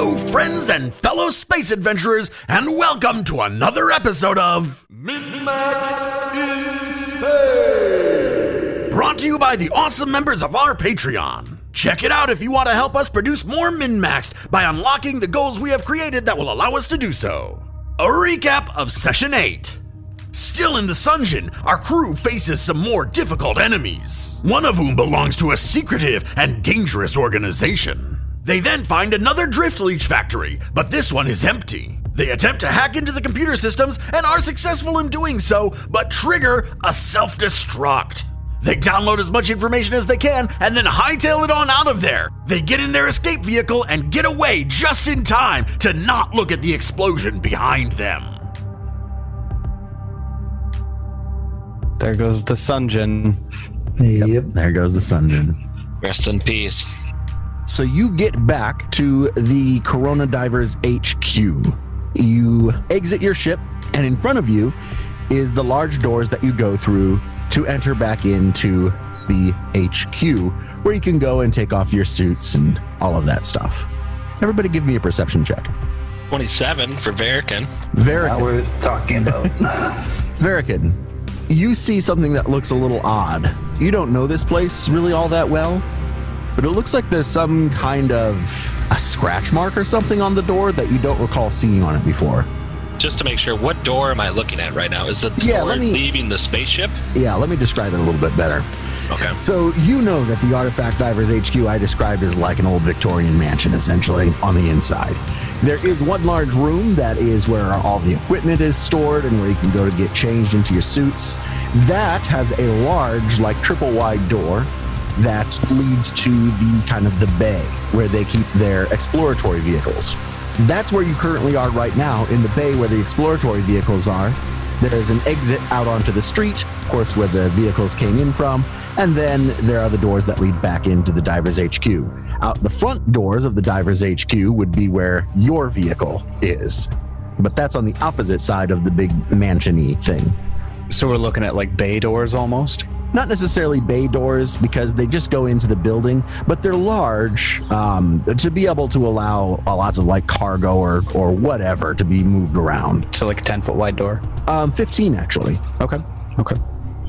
Hello, friends and fellow space adventurers, and welcome to another episode of MNmaxed in Space! Brought to you by the awesome members of our Patreon. Check it out if you want to help us produce more MNmaxed by unlocking the goals we have created that will allow us to do so. A recap of Session 8. Still in the Sungeon, our crew faces some more difficult enemies, one of whom belongs to a secretive and dangerous organization. They then find another drift leech factory, but this one is empty. They attempt to hack into the computer systems and are successful in doing so, but trigger a self-destruct. They download as much information as they can and then hightail it on out of there. They get in their escape vehicle and get away just in time to not look at the explosion behind them. There goes the Sungeon. Yep, there goes the Sungeon. Rest in peace. So you get back to the Corona Divers HQ. You exit your ship, and in front of you is the large doors that you go through to enter back into the HQ, where you can go and take off your suits and all of that stuff. Everybody give me a perception check. 27 for Verican. Verican. Now we're talking about. Verican, you see something that looks a little odd. You don't know this place really all that well, but it looks like there's some kind of a scratch mark or something on the door that you don't recall seeing on it before. Just to make sure, what door am I looking at right now? Is the door leaving the spaceship? Yeah, let me describe it a little bit better. Okay. So you know that the Artifact Divers HQ I described as like an old Victorian mansion, essentially, on the inside. There is one large room that is where all the equipment is stored and where you can go to get changed into your suits. That has a large, like triple wide door that leads to the kind of the bay where they keep their exploratory vehicles. That's where you currently are right now, in the bay where the exploratory vehicles are. There is an exit out onto the street, of course, where the vehicles came in from, and then there are the doors that lead back into the Divers HQ. Out the front doors of the Divers HQ would be where your vehicle is, but that's on the opposite side of the big mansion-y thing. So we're looking at like bay doors almost? Not necessarily bay doors because they just go into the building, but they're large to be able to allow lots of like cargo or whatever to be moved around. So like a 10-foot wide door? 15 actually. Okay.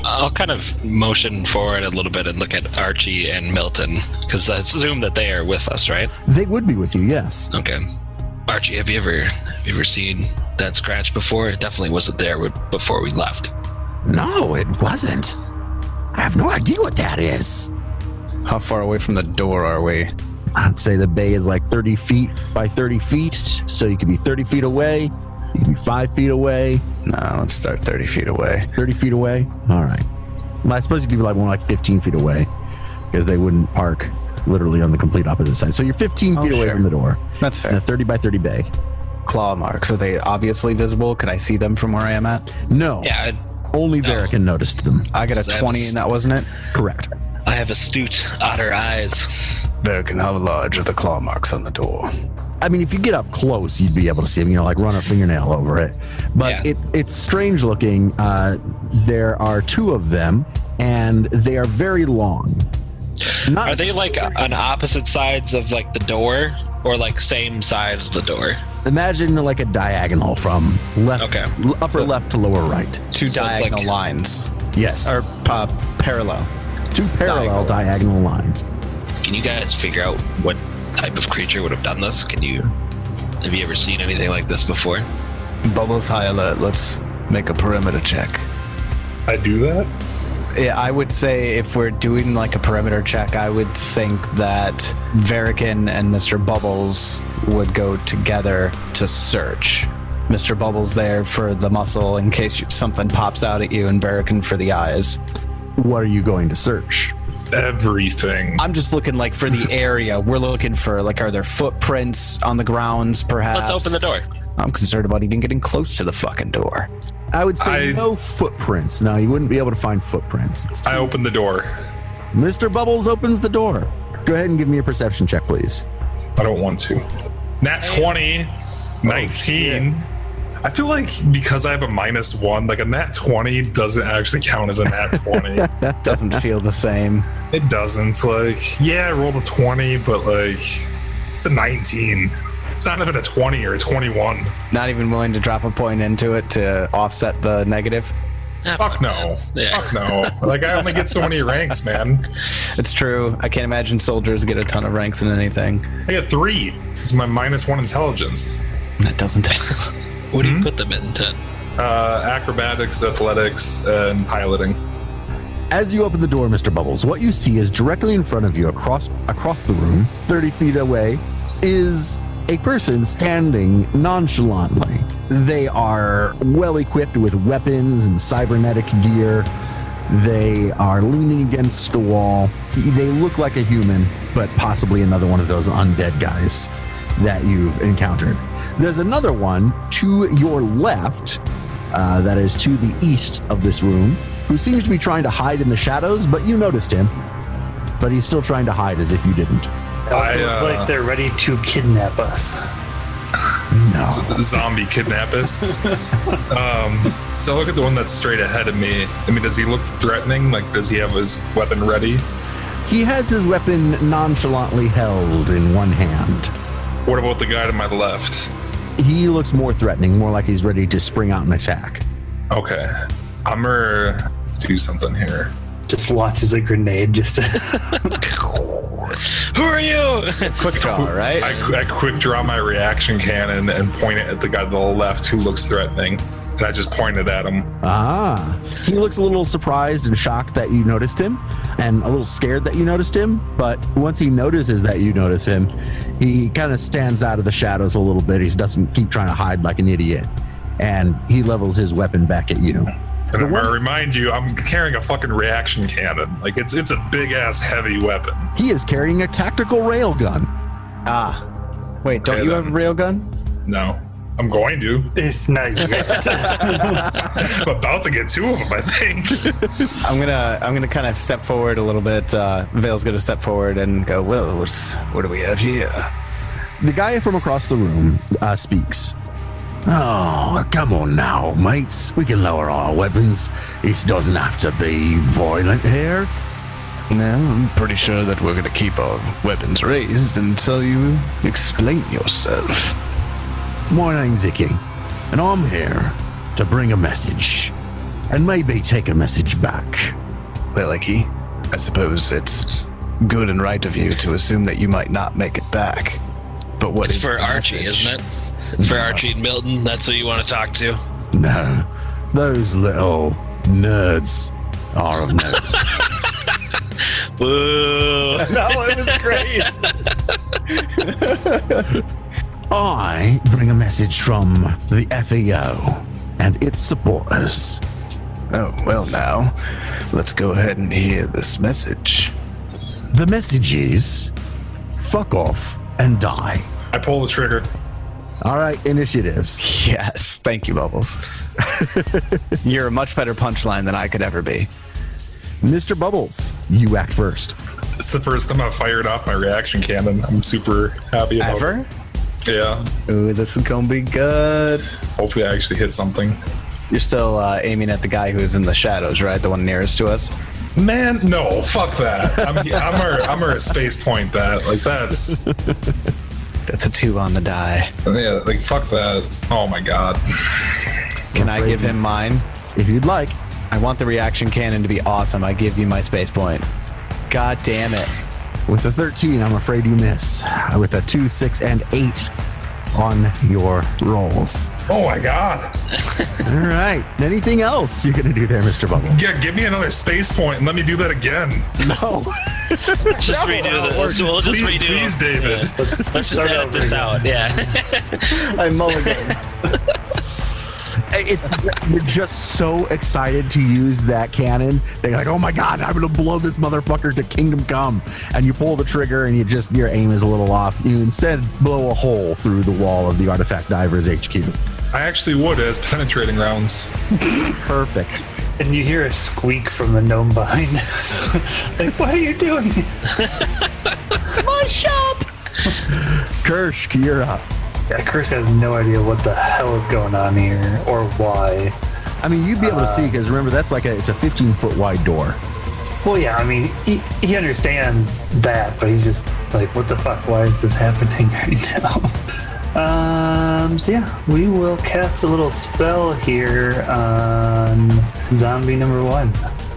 I'll kind of motion forward a little bit and look at Archie and Milton, because I assume that they are with us, right? They would be with you, yes. Okay. Archie, have you ever seen that scratch before? It definitely wasn't there before we left. No, it wasn't. I have no idea what that is. How far away from the door are we? I'd say the bay is like 30 feet by 30 feet, so you could be 30 feet away, you could be 5 feet away. No, let's start 30 feet away. 30 feet away? All right. Well, I suppose you'd be like more like 15 feet away, because they wouldn't park literally on the complete opposite side. So you're 15 feet away from the door. That's fair. In a 30 by 30 bay. Claw marks, are they obviously visible? Can I see them from where I am at? No. Yeah. Only Verican noticed them. I got a 20 and that wasn't it? Correct. I have astute otter eyes. Verican, how large are the claw marks on the door? I mean, if you get up close, you'd be able to see them, like run a fingernail over it. But yeah. It's strange looking. There are two of them, and they are very long. Are they like on opposite sides of like the door, or like same side as the door? Imagine like a diagonal from upper left to lower right. Two diagonal lines. Yes. Or parallel. Two parallel diagonal lines. Can you guys figure out what type of creature would have done this? Have you ever seen anything like this before? Bubbles, high alert. Let's make a perimeter check. I do that? Yeah, I would say if we're doing like a perimeter check, I would think that Verican and Mr. Bubbles would go together to search. Mr. Bubbles there for the muscle in case something pops out at you, and Verican for the eyes. What are you going to search? Everything. I'm just looking like for the area. We're looking for like, are there footprints on the grounds perhaps? Let's open the door. I'm concerned about even getting close to the fucking door. I would say no footprints. No, you wouldn't be able to find footprints. I open the door. Mr. Bubbles opens the door. Go ahead and give me a perception check, please. I don't want to. Nat 20, 19. I feel like because I have a -1, like a nat 20 doesn't actually count as a nat 20. Doesn't feel the same. It doesn't. Like, yeah, I rolled a 20, but like, it's a 19. It's not even a 20 or a 21. Not even willing to drop a point into it to offset the negative? Fuck no. Yeah. Fuck no. Like, I only get so many ranks, man. It's true. I can't imagine soldiers get a ton of ranks in anything. I get 3. It's my -1 intelligence. That doesn't. What do you put them into? Acrobatics, athletics, and piloting. As you open the door, Mr. Bubbles, what you see is directly in front of you, across the room, 30 feet away, is a person standing nonchalantly. They are well equipped with weapons and cybernetic gear. They are leaning against the wall. They look like a human, but possibly another one of those undead guys that you've encountered. There's another one to your left, that is to the east of this room, who seems to be trying to hide in the shadows, but you noticed him. But he's still trying to hide as if you didn't. They also look like they're ready to kidnap us. No. Zombie kidnappers. So I look at the one that's straight ahead of me. I mean, does he look threatening? Like, does he have his weapon ready? He has his weapon nonchalantly held in one hand. What about the guy to my left? He looks more threatening, more like he's ready to spring out and attack. Okay. I'm gonna do something here. Just launches a grenade just to... Who are you? Quick draw, right? I quick draw my reaction cannon and point it at the guy to the left who looks threatening. And I just pointed at him. Ah. He looks a little surprised and shocked that you noticed him, and a little scared that you noticed him. But once he notices that you notice him, he kind of stands out of the shadows a little bit. He doesn't keep trying to hide like an idiot. And he levels his weapon back at you. And I'm gonna remind you, I'm carrying a fucking reaction cannon. Like, it's a big ass heavy weapon. He is carrying a tactical railgun. Ah. Wait, don't Okay, you then. have a railgun? No, I'm going to. It's not yet. I'm about to get 2 of them, I think. I'm gonna kind of step forward a little bit. Vale's gonna step forward and go, well, what do we have here? The guy from across the room speaks. Oh, come on now, mates. We can lower our weapons. It doesn't have to be violent here. No, I'm pretty sure that we're gonna keep our weapons raised until you explain yourself. My name's Icky, and I'm here to bring a message, and maybe take a message back. Well, Icky, I suppose it's good and right of you to assume that you might not make it back. But what It's is for the Archie, message? isn't it? It's for Archie and Milton. That's who you want to talk to. No, those little nerds are of no. Boo. No, it was great. I bring a message from the FEO and its supporters. Oh, well now, let's go ahead and hear this message. The message is, fuck off and die. I pull the trigger. All right, initiatives. Yes, thank you, Bubbles. You're a much better punchline than I could ever be. Mr. Bubbles, you act first. It's the first time I've fired off my reaction cannon. I'm super happy about Ever? it. Yeah. Ooh, this is gonna be good. Hopefully I actually hit something. You're still aiming at the guy who's in the shadows, right? The one nearest to us? Man, no, fuck that. I'm a space point that. Like, that's... That's a 2 on the die. Yeah, like, fuck that. Oh my god. Can I give him mine? If you'd like. I want the reaction cannon to be awesome. I give you my space point. God damn it. With a 13, I'm afraid you miss. With a 2, 6, and 8 on your rolls. Oh my god. All right. Anything else you're going to do there, Mr. Bubble? Yeah, give me another space point and let me do that again. No. Just redo this. We'll just Please, redo. please, David. Yeah. Let's just edit this out. Yeah. I mulligan. You're just so excited to use that cannon. They're like, oh my God, I'm going to blow this motherfucker to kingdom come. And you pull the trigger and your aim is a little off. You instead blow a hole through the wall of the Artifact Divers HQ. I actually would as penetrating rounds. Perfect. And you hear a squeak from the gnome behind. Like, what are you doing? My shop! Kirsch, you're up. Yeah, Chris has no idea what the hell is going on here or why. I mean, you'd be able to see because remember, that's it's a 15-foot wide door. Well, yeah, I mean, he understands that, but he's just like, what the fuck? Why is this happening right now? So yeah, we will cast a little spell here on zombie number 1.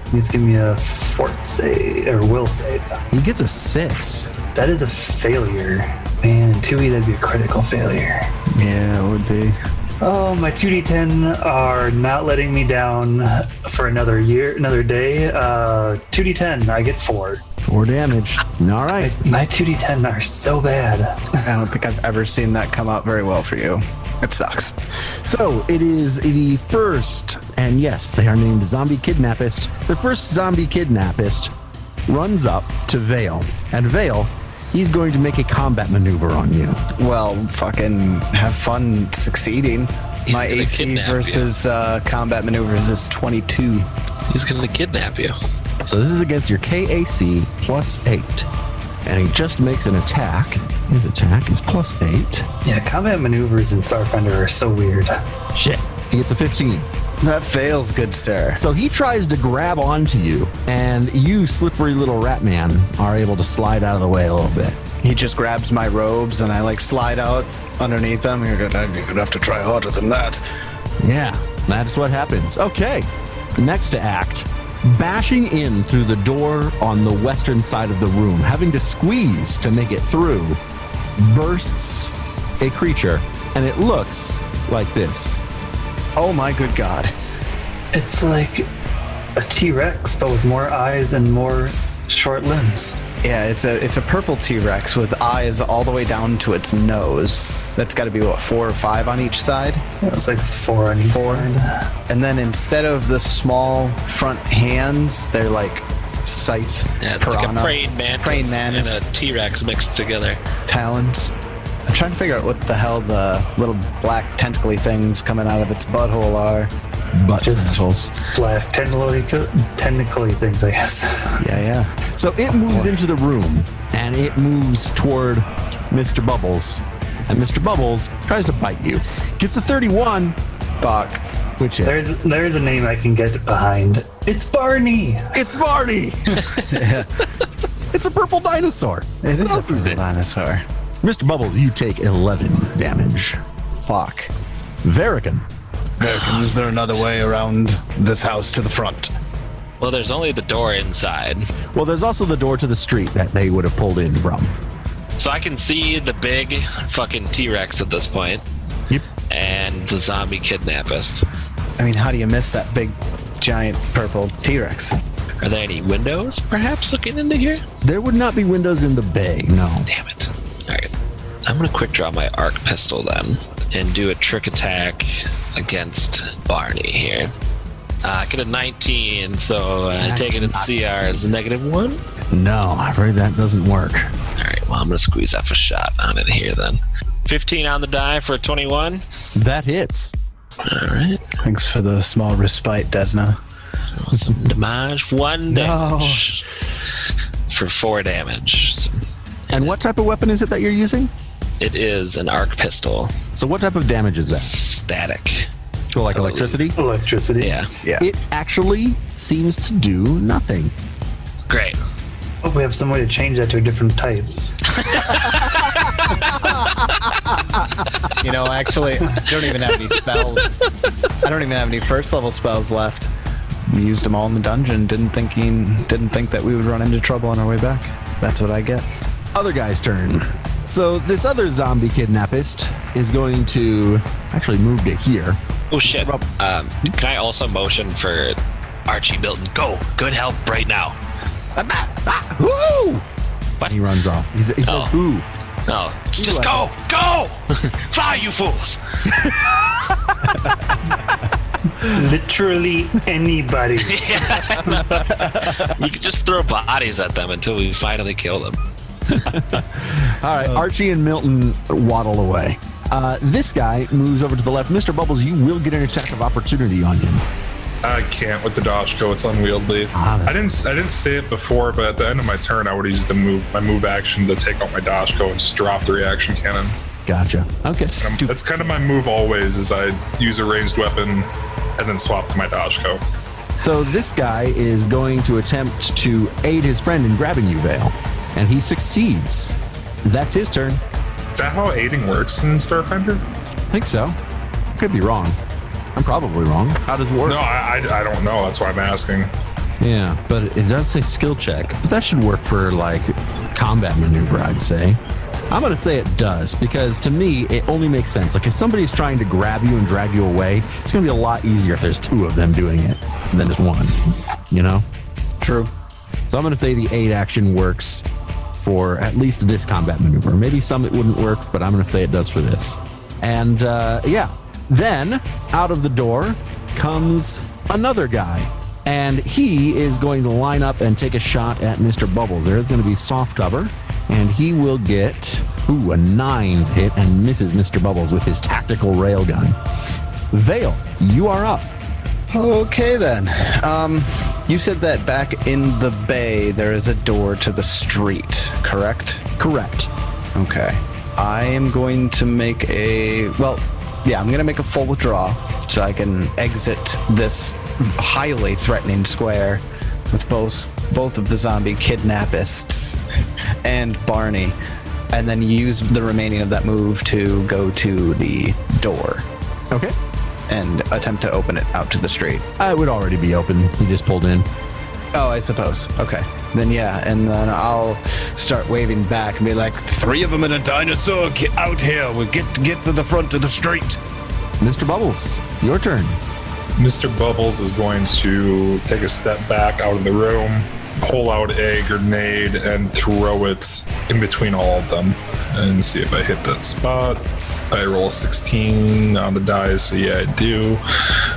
Please give me a fort save, or will save. He gets a 6. That is a failure. Man, in 2E, that'd be a critical failure. Yeah, it would be. Oh, my 2d10 are not letting me down for another day. 2d10, I get 4. 4 damage. All right. My 2d10 are so bad. I don't think I've ever seen that come out very well for you. It sucks. So it is the first, and yes, they are named Zombie Kidnappist. The first Zombie Kidnappist runs up to Vale. And Vale, he's going to make a combat maneuver on you. Well, fucking have fun succeeding. My AC versus combat maneuvers is 22. He's going to kidnap you. So this is against your KAC plus 8. And he just makes an attack. His attack is plus 8. Yeah, combat maneuvers in Starfinder are so weird. Shit. He gets a 15. That fails, good sir. So he tries to grab onto you, and you, slippery little rat man, are able to slide out of the way a little bit. He just grabs my robes and I like slide out underneath them. You're gonna have to try harder than that. Yeah, that is what happens. Okay, next to act. Bashing in through the door on the western side of the room, having to squeeze to make it through, bursts a creature, and it looks like this. Oh my good god. It's like a T-Rex, but with more eyes and more short limbs. Yeah, it's a purple T-Rex with eyes all the way down to its nose. That's got to be, what, 4 or 5 on each side? It's like 4 on each side. And then instead of the small front hands, they're like scythe, Yeah, it's piranha, like a praying mantis and a T-Rex mixed together. talons. I'm trying to figure out what the hell the little black tentacly things coming out of its butthole are. Butt Just tentacles. black tentacly things, I guess. Yeah. So it moves into the room, and it moves toward Mr. Bubbles. And Mr. Bubbles tries to bite you. Gets a 31. Fuck. Which is... There's a name I can get behind. It's Barney. It's Barney! It's a purple dinosaur. It What is else a purple dinosaur. Mr. Bubbles, you take 11 damage. Fuck. Verican. Is there another way around this house to the front? Well, there's only the door inside. Well, there's also the door to the street that they would have pulled in from. So I can see the big fucking T-Rex at this point. Yep. And the zombie kidnappist. I mean, how do you miss that big, giant purple T-Rex? Are there any windows, perhaps, looking into here? There would not be windows in the bay, no. Damn it. Alright. I'm gonna quick draw my arc pistol then and do a trick attack against Barney here. I get a 19, so taking it CR is a -1. No, I'm afraid that doesn't work. Alright, well, I'm gonna squeeze off a shot on it here then. 15 on the die for a 21. That hits. Alright. Thanks for the small respite, Desna. So some damage. 1 damage. For 4 damage. So And what type of weapon is it that you're using? it is an arc pistol. So what type of damage is that? Static. So like electricity? Electricity. Yeah. Yeah. It actually seems to do nothing. Great. Oh, we have some way to change that to a different type. You know, actually, I don't even have any spells. I don't even have any first level spells left. We used them all in the dungeon. Didn't think that we would run into trouble on our way back. That's what I get. Other guy's turn. So this other zombie kidnappist is going to actually move to here. Oh shit. Can I also motion for Archie Milton? Go. Good help right now. Woo! What? He runs off. He says, Oh. "Ooh." No. Just go. Go. Fly, you fools. Literally anybody. We could just throw bodies at them until we finally kill them. All right, Archie and Milton waddle away. This guy moves over to the left. Mr. Bubbles, you will get an attack of opportunity on him. I can't with the Dashko. It's unwieldy. I didn't say it before, but at the end of my turn, I would use my move action to take out my Dashko and just drop the reaction cannon. Gotcha. Okay. That's kind of my move always. Is I use a ranged weapon and then swap to my Dashko. So this guy is going to attempt to aid his friend in grabbing you, Vale, and he succeeds. That's his turn. Is that how aiding works in Starfinder? I think so. Could be wrong. I'm probably wrong. How does it work? No, I don't know. That's why I'm asking. Yeah, but it does say skill check. But that should work for like combat maneuver, I'd say. I'm going to say it does because to me, it only makes sense. Like if somebody's trying to grab you and drag you away, it's going to be a lot easier if there's two of them doing it than just one, you know? True. So I'm going to say the aid action works for at least this combat maneuver. Maybe some it wouldn't work, but I'm going to say it does for this. And yeah, then out of the door comes another guy. And he is going to line up and take a shot at Mr. Bubbles. There is going to be soft cover, and he will get a 9 hit and misses Mr. Bubbles with his tactical railgun. Vale, you are up. Okay then. You said that back in the bay there is a door to the street, correct? Correct. Okay. I am going to make I'm going to make a full withdrawal so I can exit this highly threatening square with both of the zombie kidnapists and Barney, and then use the remaining of that move to go to the door. Okay. And attempt to open it out to the street. It would already be open. He just pulled in. Oh, I suppose. Okay. Then yeah, and then I'll start waving back and be like, 3 of them and a dinosaur, get out here. We'll get to the front of the street. Mr. Bubbles, your turn. Mr. Bubbles is going to take a step back out of the room, pull out a grenade, and throw it in between all of them and see if I hit that spot. I roll a 16 on the dice, so yeah, I do.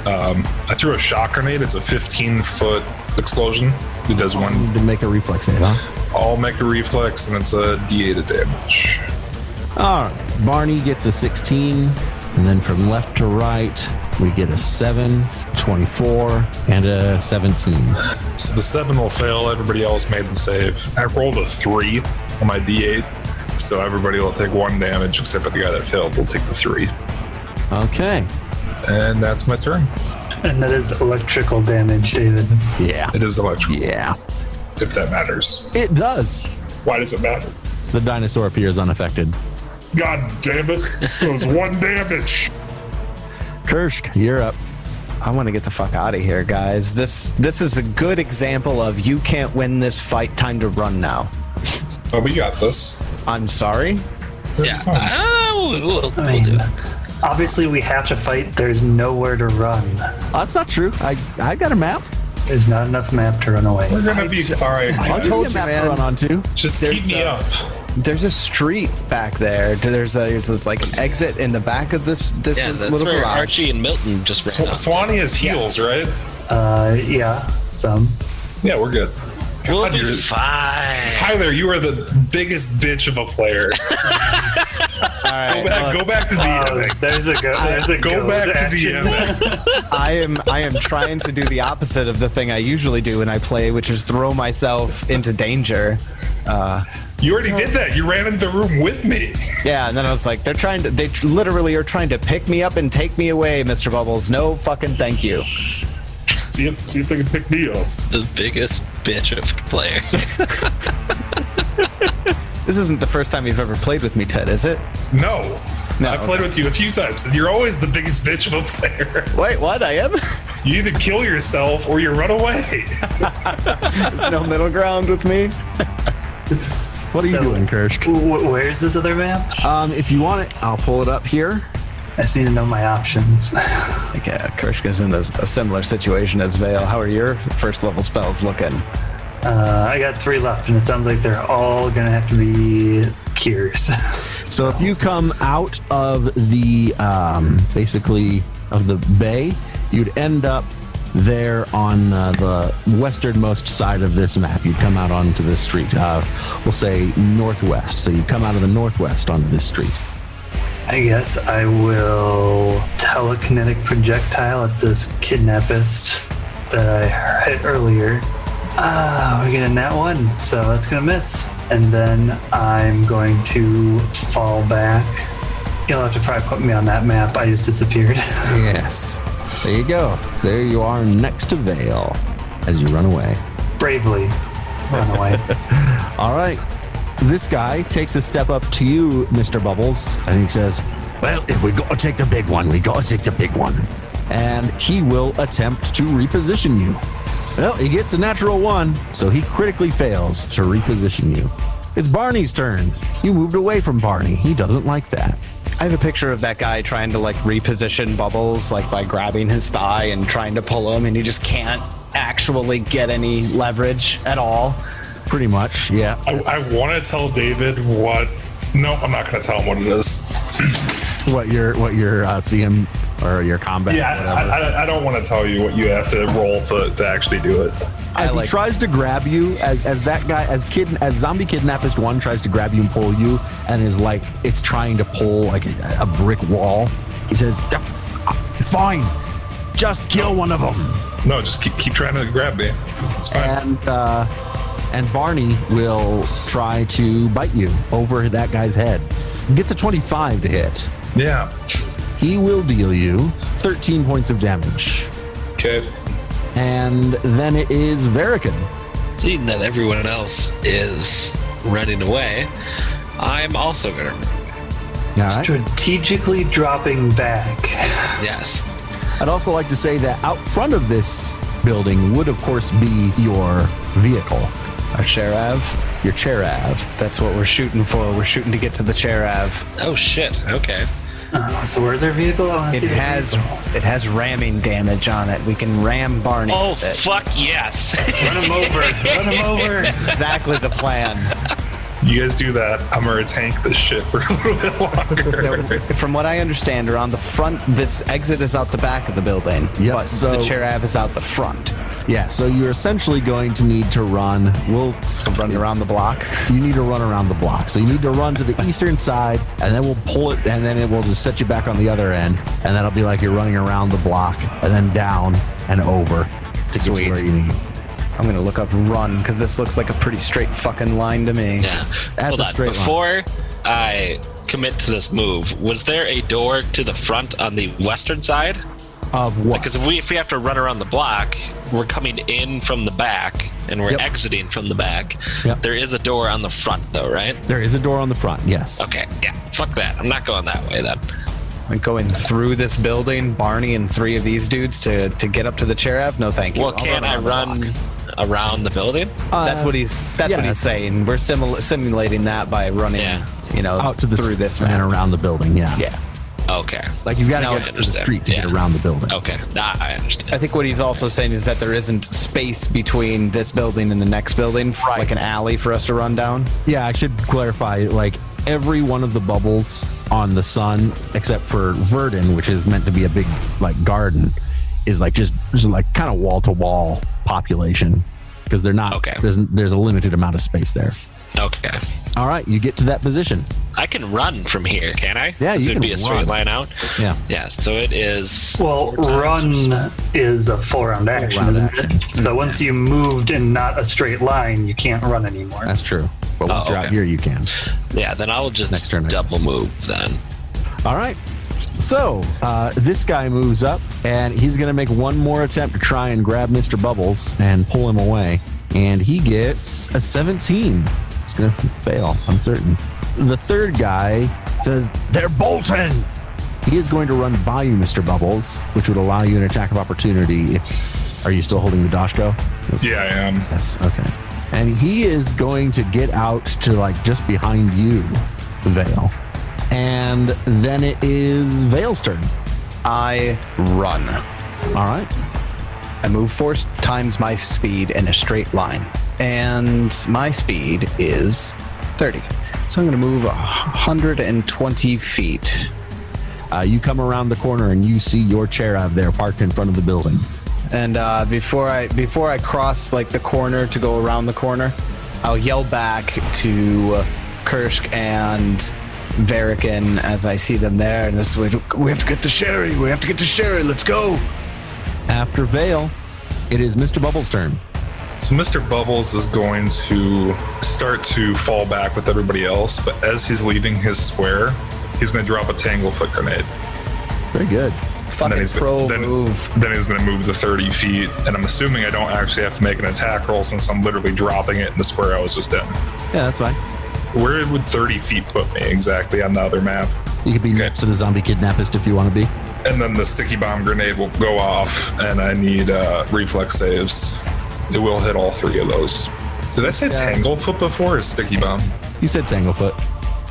I threw a shock grenade. It's a 15-foot explosion. It does one. You need to make a reflex save, huh? I'll make a reflex, and it's a D8 of damage. All right. Barney gets a 16, and then from left to right, we get a 7, 24, and a 17. So the 7 will fail. Everybody else made the save. I rolled a 3 on my D8. So everybody will take 1 damage, except for the guy that failed will take the 3. Okay. And that's my turn. And that is electrical damage, David. Yeah. It is electrical, Yeah. if that matters. It does. Why does it matter? The dinosaur appears unaffected. God damn it. It was 1 damage. Kershk, you're up. I want to get the fuck out of here, guys. This is a good example of you can't win this fight, time to run now. Oh, we got this. I'm sorry? Yeah. We'll do it. Obviously, we have to fight. There's nowhere to run. That's not true. I got a map. There's not enough map to run away. We're going to be fine. I'll told give you a you, map to man. run on too. Just keep me up. There's a street back there. There's like an exit in the back of this Yeah, that's little where garage. Archie and Milton just ran off. Swanee has heals, right? Yeah, some. Yeah, we're good. We'll God, be you're- fine. Tyler, you are the biggest bitch of a player. All right, Go back to DMing. There's a go. There's a Go back to action. DMing. I am trying to do the opposite of the thing I usually do when I play, which is throw myself into danger. You already did that. You ran into the room with me. Yeah, and then I was like, they literally are trying to pick me up and take me away, Mr. Bubbles. No fucking thank you. See if they can pick me up. The biggest bitch of a player. This isn't the first time you've ever played with me, Ted, is it? No. No, I played with you a few times, and you're always the biggest bitch of a player. Wait, what? I am? You either kill yourself or you run away. There's no middle ground with me. What are you So- doing, Kershk? Where's this other map? If you want it, I'll pull it up here. I just need to know my options. Okay, Kershka's in a similar situation as Vale. How are your first level spells looking? I got 3 left, and it sounds like they're all gonna have to be cures. So if you come out of the basically of the bay, you'd end up there on the westernmost side of this map. You'd come out onto this street. We'll say northwest. So you come out of the northwest onto this street. I guess I will telekinetic projectile at this kidnappist that I hit earlier. We get a nat 1, so that's gonna miss. And then I'm going to fall back. You'll have to probably put me on that map. I just disappeared. Yes. There you go. There you are next to Vale as you run away. Bravely run away. All right. this guy takes a step up to you, Mr. Bubbles, and he says, well, if we gotta take the big one, we gotta take the big one. And he will attempt to reposition you. Well, he gets a natural 1, so he critically fails to reposition you. It's Barney's turn. You moved away from Barney. He doesn't like that. I have a picture of that guy trying to like reposition Bubbles, like by grabbing his thigh and trying to pull him, and he just can't actually get any leverage at all. Pretty much, yeah. I want to tell David what. No, I'm not going to tell him what it is. What your CM or your combat. Yeah, I don't want to tell you what you have to roll to actually do it. As he tries to grab you, as that guy, as Zombie Kidnappist 1 tries to grab you and pull you, and is like, it's trying to pull like a brick wall, he says, fine, just kill one of them. No, just keep trying to grab me. It's fine. And Barney will try to bite you over that guy's head. Gets a 25 to hit. Yeah. He will deal you 13 points of damage. Okay. And then it is Verican. Seeing that everyone else is running away, I'm also going to run. All right. Strategically dropping back. Yes. I'd also like to say that out front of this building would, of course, be your vehicle. Our Sheriff. Your Cherav. That's what we're shooting for. We're shooting to get to the Cherav. Oh, shit. Okay. So where's our vehicle? I want to see this vehicle. It has ramming damage on it. We can ram Barney. Oh, with it. fuck yes. Run him over. Run him over. Exactly the plan. You guys do that. I'm going to tank this shit for a little bit longer. From what I understand, around the front, this exit is out the back of the building. Yep, But so- the Cherav is out the front. Yeah, so you're essentially going to need to run. Run around the block. You need to run around the block. So you need to run to the eastern side, and then we'll pull it, and then it will just set you back on the other end, and that'll be like you're running around the block, and then down and over to get to where you need. I'm going to look up run, because this looks like a pretty straight fucking line to me. Yeah. That's Hold a on. straight line. Before I commit to this move, was there a door to the front on the western side? Of what? Because if we have to run around the block, we're coming in from the back and we're exiting from the back. Yep. There is a door on the front though, right? There is a door on the front, yes. Okay, yeah. Fuck that. I'm not going that way then. I'm going through this building, Barney and 3 of these dudes to get up to the Cherav? No, thank you. Well, can I run around the building? That's what he's saying. We're simulating that by running, out to the through this and map. around the building, yeah. Yeah. Okay. Like you've got Now to I get to the understand. street to get around the building. Okay. Nah, I understand. I think what he's also saying is that there isn't space between this building and the next building, like an alley for us to run down. Yeah, I should clarify, like, every one of the bubbles on the sun, except for Verdun, which is meant to be a big, like, garden, is like just like kind of wall-to-wall population. Because they're not, there's a limited amount of space there. Okay. All right, you get to that position. I can run from here, can I? Yeah, you it would can be a straight run. line out. Yeah. Yeah, so it is. Well, 4 times. run is a full-round action, round isn't it? So once you moved in not a straight line, you can't run anymore. That's true. But once you're out okay. here, you can. Yeah, then I'll just Next turn, I double guess. move then. All right. So this guy moves up, and he's going to make one more attempt to try and grab Mr. Bubbles and pull him away. And he gets a 17. He's going to fail, I'm certain. The third guy says, they're bolting. He is going to run by you, Mr. Bubbles, which would allow you an attack of opportunity if... Are you still holding the Dashko? Yeah, I am. Yes, okay. And he is going to get out to, like, just behind you, Vale. And then it is Vale's turn. I run. All right. I move 4 times my speed in a straight line. And my speed is 30. So I'm going to move 120 feet. You come around the corner and you see your Cherav there parked in front of the building. And before I cross like the corner to go around the corner, I'll yell back to Kursk and Verican as I see them there. And this is, we have to get to Sherry. We have to get to Sherry. Let's go. After Vale, it is Mr. Bubbles' turn. So Mr. Bubbles is going to start to fall back with everybody else, but as he's leaving his square, he's going to drop a Tanglefoot grenade. Very good. Fucking move. Then he's going to move the 30 feet, and I'm assuming I don't actually have to make an attack roll since I'm literally dropping it in the square I was just in. Yeah, that's fine. Where would 30 feet put me exactly on the other map? You could be next to the zombie kidnappist if you want to be. And then the sticky bomb grenade will go off, and I need reflex saves. It will hit all 3 of those. Did I say Tanglefoot before or sticky bomb? You said Tanglefoot.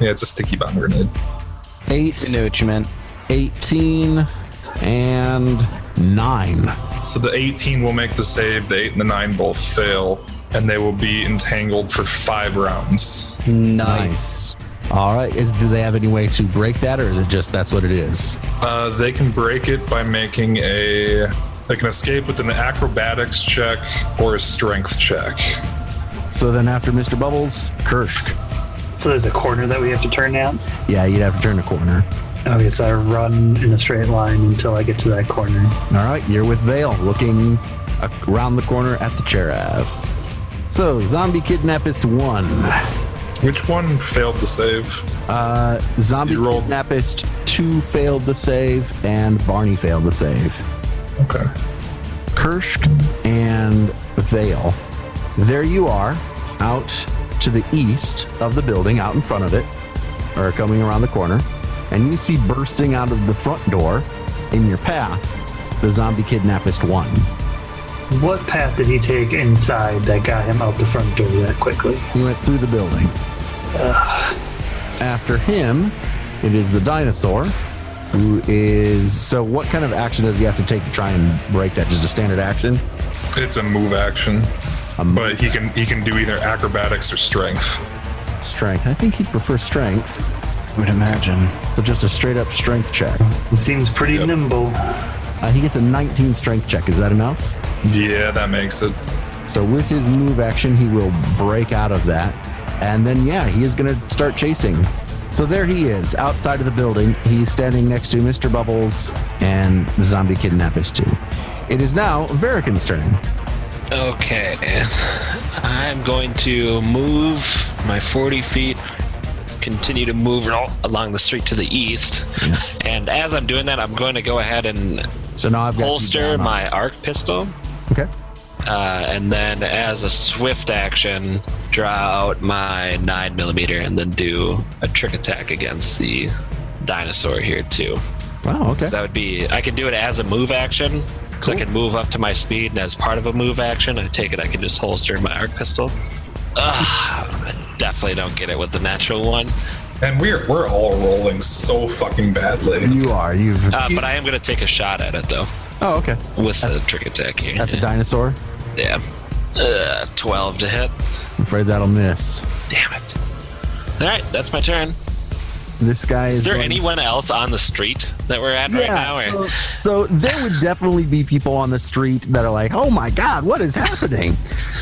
Yeah, it's a sticky bomb grenade. 8. I knew what you meant. 18 and 9. So the 18 will make the save, the 8 and the 9 both fail, and they will be entangled for 5 rounds. Nice. All right. Do they have any way to break that, or is it just that's what it is? They can break it by making they can escape with an acrobatics check or a strength check. So then after Mr. Bubbles, Kirsch. So there's a corner that we have to turn down? Yeah, you'd have to turn a corner. Okay, so I run in a straight line until I get to that corner. All right, you're with Vale, looking around the corner at the Cherav. So, Zombie Kidnappist 1. Which one failed the save? Zombie Kidnappist 2 failed the save, and Barney failed the save. Okay. Kirsch and Vale. There you are, out to the east of the building, out in front of it, or coming around the corner, and you see bursting out of the front door in your path the Zombie Kidnappist 1. What path did he take inside that got him out the front door that quickly? He went through the building. After him, it is the dinosaur, who is... So what kind of action does he have to take to try and break that? Just a standard action? It's a move action, but he can do either acrobatics or strength. Strength. I think he'd prefer strength. I would imagine. So just a straight up strength check. He seems pretty nimble. He gets a 19 strength check. Is that enough? Yeah, that makes it. So with his move action, he will break out of that. And then, yeah, he is going to start chasing. So there he is, outside of the building. He's standing next to Mr. Bubbles and Zombie Kidnappist 2. It is now Verican's turn. Okay. I'm going to move my 40 feet, continue to move along the street to the east. Yes. And as I'm doing that, I'm going to go ahead and So now I've got holster my arc pistol. Okay. And then as a swift action, draw out my 9mm and then do a trick attack against the dinosaur here too. Wow, okay. So that would be, I can do it as a move action, so I can move up to my speed, and as part of a move action, I take it I can just holster my arc pistol. I definitely don't get it with the natural one. And we're all rolling so fucking badly. You are. But I am going to take a shot at it though. Oh, okay. With the trick attack here. At the dinosaur? Yeah. 12 to hit. I'm afraid that'll miss. Damn it. Alright, that's my turn. This guy is. Is there anyone else on the street that we're at right now? Or? So there would definitely be people on the street that are like, oh my God, what is happening?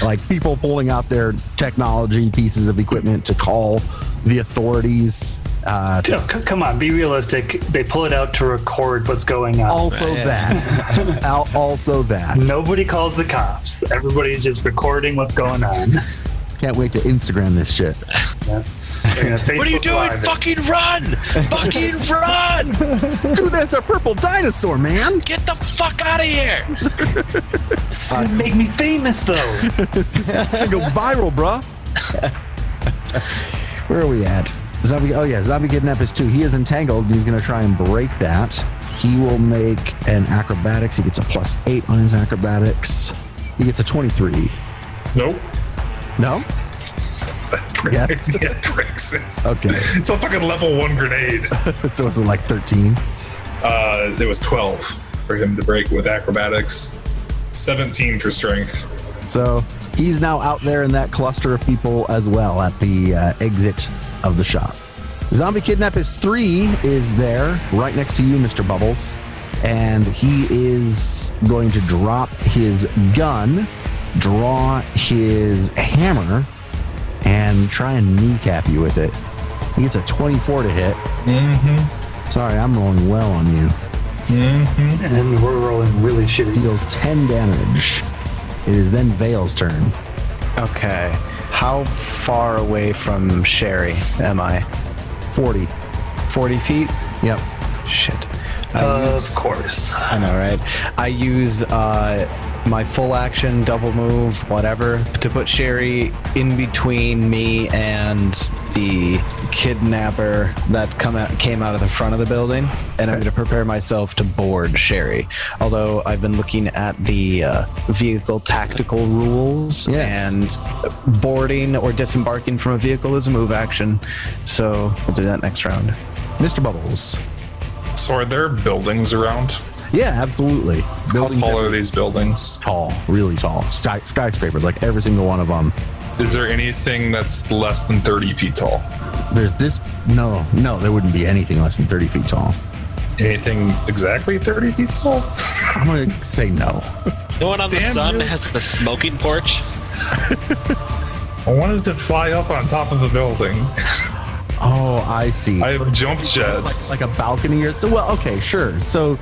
Like people pulling out their technology pieces of equipment to call the authorities. Come on, be realistic. They pull it out to record what's going on. Also that. Also that. Nobody calls the cops. Everybody's just recording what's going on. Can't wait to Instagram this shit. Yeah. What are you doing? Fucking run! Fucking run! Dude, that's a purple dinosaur, man. Get the fuck out of here! It's gonna make me famous, though. I go viral, bruh. Where are we at? Zombie Kidnappist 2. He is entangled, and he's going to try and break that. He will make an acrobatics. He gets a +8 on his acrobatics. He gets a 23. Nope. No? Yes. Yeah, tricks. Okay. It's a fucking level 1 grenade. So it's like 13. It was 12 for him to break with acrobatics. 17 for strength. So he's now out there in that cluster of people as well at the exit of the shop. Zombie Kidnappist 3 is there right next to you, Mr. Bubbles. And he is going to drop his gun, draw his hammer, and try and kneecap you with it. He gets a 24 to hit. Mm-hmm. Sorry, I'm rolling well on you. Mm-hmm. And we're rolling really shitty. Deals 10 damage. It is then Vale's turn. Okay. How far away from Sherry am I? 40. 40 feet? Yep. Shit. Of course. I know, right? I use my full action, double move, whatever, to put Sherry in between me and the kidnapper that came out of the front of the building, and I'm going to prepare myself to board Sherry. Although I've been looking at the vehicle tactical rules, and boarding or disembarking from a vehicle is a move action, so we'll do that next round. Mr. Bubbles. So are there buildings around? Yeah, absolutely. How tall are these buildings? Tall, really tall. Skyscrapers, like every single one of them. Is there anything that's less than 30 feet tall? There's this. No, there wouldn't be anything less than 30 feet tall. Anything exactly 30 feet tall? I'm going to say no. No one on the sun has a smoking porch? I wanted to fly up on top of a building. Oh, I see. I have jump jets. Like a balcony or so. Well, okay, sure. So,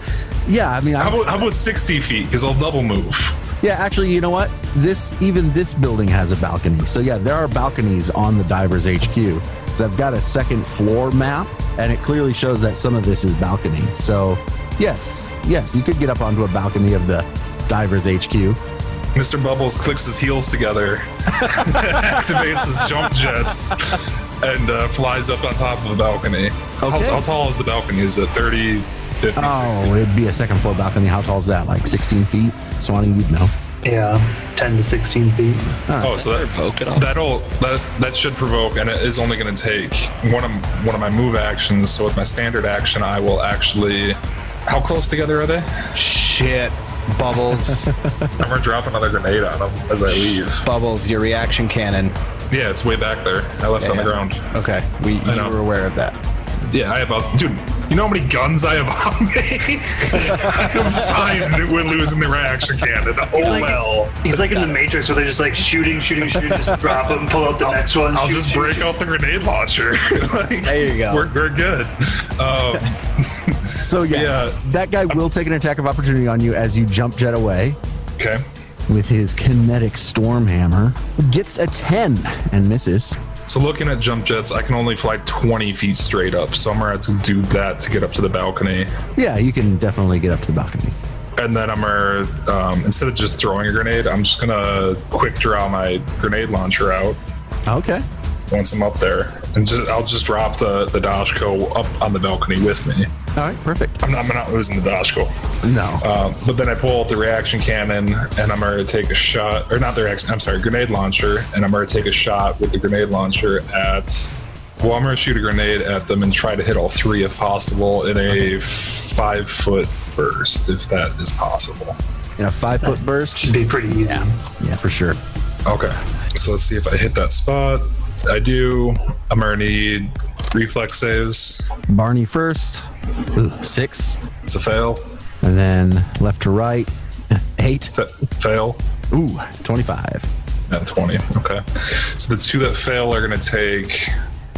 yeah, I mean, how about 60 feet? Because I'll double move. Yeah, actually, you know what? Even this building has a balcony. So yeah, there are balconies on the Divers HQ. So I've got a second floor map, and it clearly shows that some of this is balcony. So yes, you could get up onto a balcony of the Divers HQ. Mr. Bubbles clicks his heels together, activates his jump jets, and flies up on top of the balcony. Okay. How tall is the balcony? Is it 30, 50, 60? It'd be a second floor balcony. How tall is that? Like 16 feet? Swanee, you'd know. Yeah, 10 to 16 feet. Oh, so that should provoke, and it is only going to take one of my move actions. So with my standard action, I will actually. How close together are they? Shit, Bubbles. I'm gonna drop another grenade on them as I leave. Bubbles, your reaction cannon. Yeah, it's way back there. I left it on the ground. Okay, you were aware of that. Yeah, I have dude. You know how many guns I have on me? I'm fine with losing the reaction cannon. He's like in the Matrix where they're just like shooting, just drop it and pull out the next one. I'll just break out the grenade launcher. There you go. We're good. So yeah, that guy will take an attack of opportunity on you as you jump jet away. Okay. With his kinetic storm hammer, gets a 10 and misses. So looking at jump jets, I can only fly 20 feet straight up. So I'm gonna have to do that to get up to the balcony. Yeah, you can definitely get up to the balcony. And then I'm gonna, instead of just throwing a grenade, I'm just gonna quick draw my grenade launcher out. Okay. Once I'm up there, and I'll just drop the Dashko up on the balcony with me. All right, perfect. I'm not losing the Dashko. No. But then I pull out the reaction cannon, and I'm going to take a shot, or not the reaction, I'm sorry, grenade launcher, and I'm going to take a shot with the grenade launcher at, I'm going to shoot a grenade at them and try to hit all three if possible in a 5-foot burst, if that is possible. In a 5-foot burst? Should be pretty easy. Yeah, for sure. Okay, so let's see if I hit that spot. I do. I'm going to need reflex saves. Barney first. Ooh, 6. It's a fail. And then left to right. 8. Fail. Ooh, 25. And 20. Okay. So the two that fail are going to take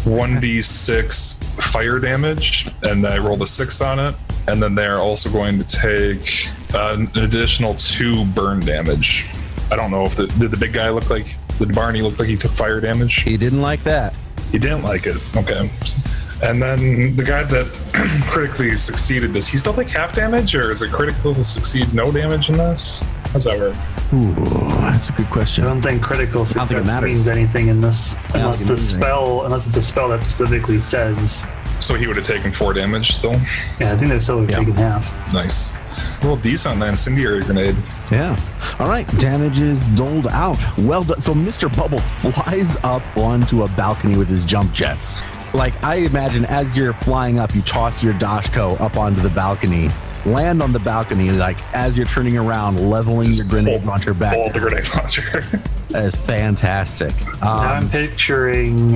1d6 fire damage, and I rolled a 6 on it. And then they're also going to take an additional 2 burn damage. I don't know if did the big guy look like, did Barney look like he took fire damage? He didn't like that. He didn't like it. Okay. And then the guy that critically succeeded, does he still take half damage, or is it critical to succeed no damage in this? How's that work? Ooh, that's a good question. I don't think critical think it success matters. means anything in this, unless think it means it's a spell that specifically says. So he would have taken 4 damage still? Yeah, I think they still would have taken half. Nice. Well, decent on that incendiary grenade. Yeah. All right. Damage is doled out. Well done. So Mr. Bubbles flies up onto a balcony with his jump jets. Like, I imagine as you're flying up, you toss your Dashko up onto the balcony, land on the balcony, like as you're turning around, leveling your grenade launcher back. Hold the grenade launcher. That is fantastic. Now I'm picturing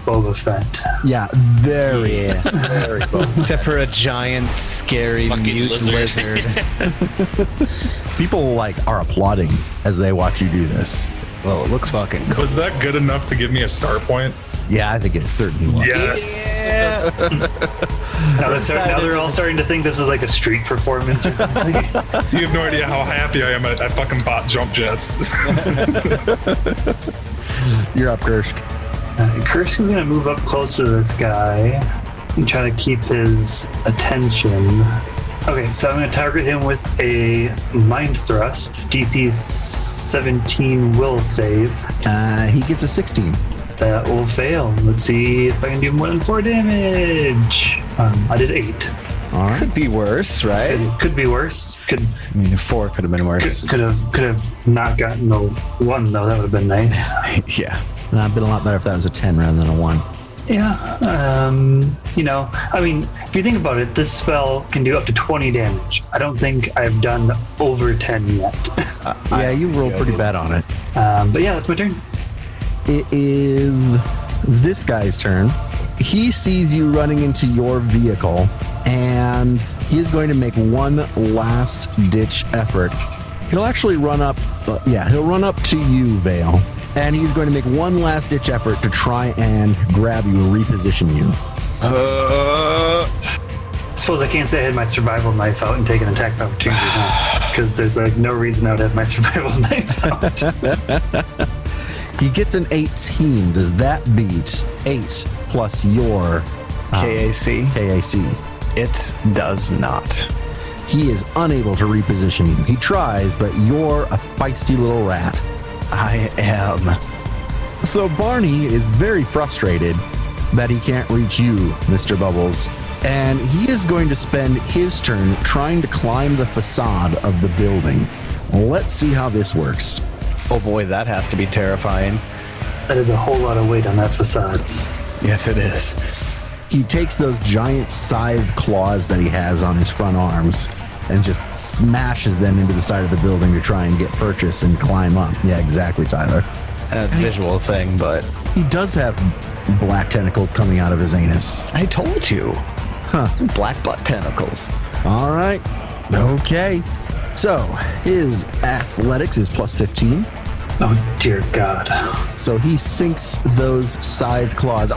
Boba Fett. Yeah, very cool. Except for a giant, scary Fucking mute lizard. People are applauding as they watch you do this. Well, it looks fucking cool. Was that good enough to give me a star point? Yeah, I think it certainly was. Yes. Now they're all starting to think this is like a street performance or something. You have no idea how happy I am. I fucking bought jump jets. You're up, Kirsch. Kirsch is going to move up closer to this guy and try to keep his attention. Okay, so I'm going to target him with a Mind Thrust. DC 17 will save. He gets a 16. That will fail. Let's see if I can do more than 4 damage. I did 8. All right. Could be worse, right? It could be worse. I mean, 4 could have been worse. Could have not gotten a 1 though. That would have been nice. Yeah. That'd been a lot better if that was a 10 rather than a 1. Yeah. I mean, if you think about it, this spell can do up to 20 damage. I don't think I've done over 10 yet. Yeah, you rolled pretty bad on it. But yeah, that's my turn. It is this guy's turn. He sees you running into your vehicle, and he is going to make one last ditch effort. He'll actually run up. He'll run up to you, Vale, and he's going to make one last ditch effort to try and grab you and reposition you. I suppose I can't say I had my survival knife out and take an attack of opportunity now, because there's like no reason I would have my survival knife out. He gets an 18. Does that beat 8 plus your KAC? KAC? It does not. He is unable to reposition you. He tries, but you're a feisty little rat. I am. So Barney is very frustrated that he can't reach you, Mr. Bubbles, and he is going to spend his turn trying to climb the facade of the building. Let's see how this works. Oh boy, that has to be terrifying. That is a whole lot of weight on that facade. Yes, it is. He takes those giant scythe claws that he has on his front arms and just smashes them into the side of the building to try and get purchase and climb up. Yeah, exactly, Tyler. It's a visual thing, but He does have black tentacles coming out of his anus. I told you. Huh. Black butt tentacles. All right. Okay. So his athletics is plus 15. Oh dear God. So he sinks those scythe claws.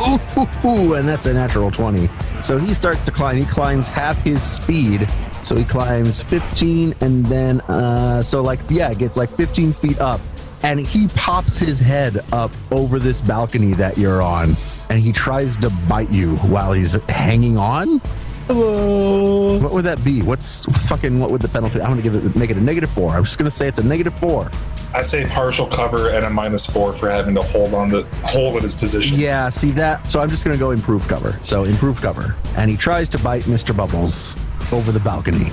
Ooh, and that's a natural 20. So he starts to climb. He climbs half his speed. So he climbs 15 and then, it gets like 15 feet up. And he pops his head up over this balcony that you're on. And he tries to bite you while he's hanging on. Hello. What would that be? What would the penalty? I'm going to make it a -4. I'm just going to say it's a -4. I say partial cover and a -4 for having to hold at his position. Yeah, see that? So I'm just going to go improve cover. So improve cover. And he tries to bite Mr. Bubbles over the balcony.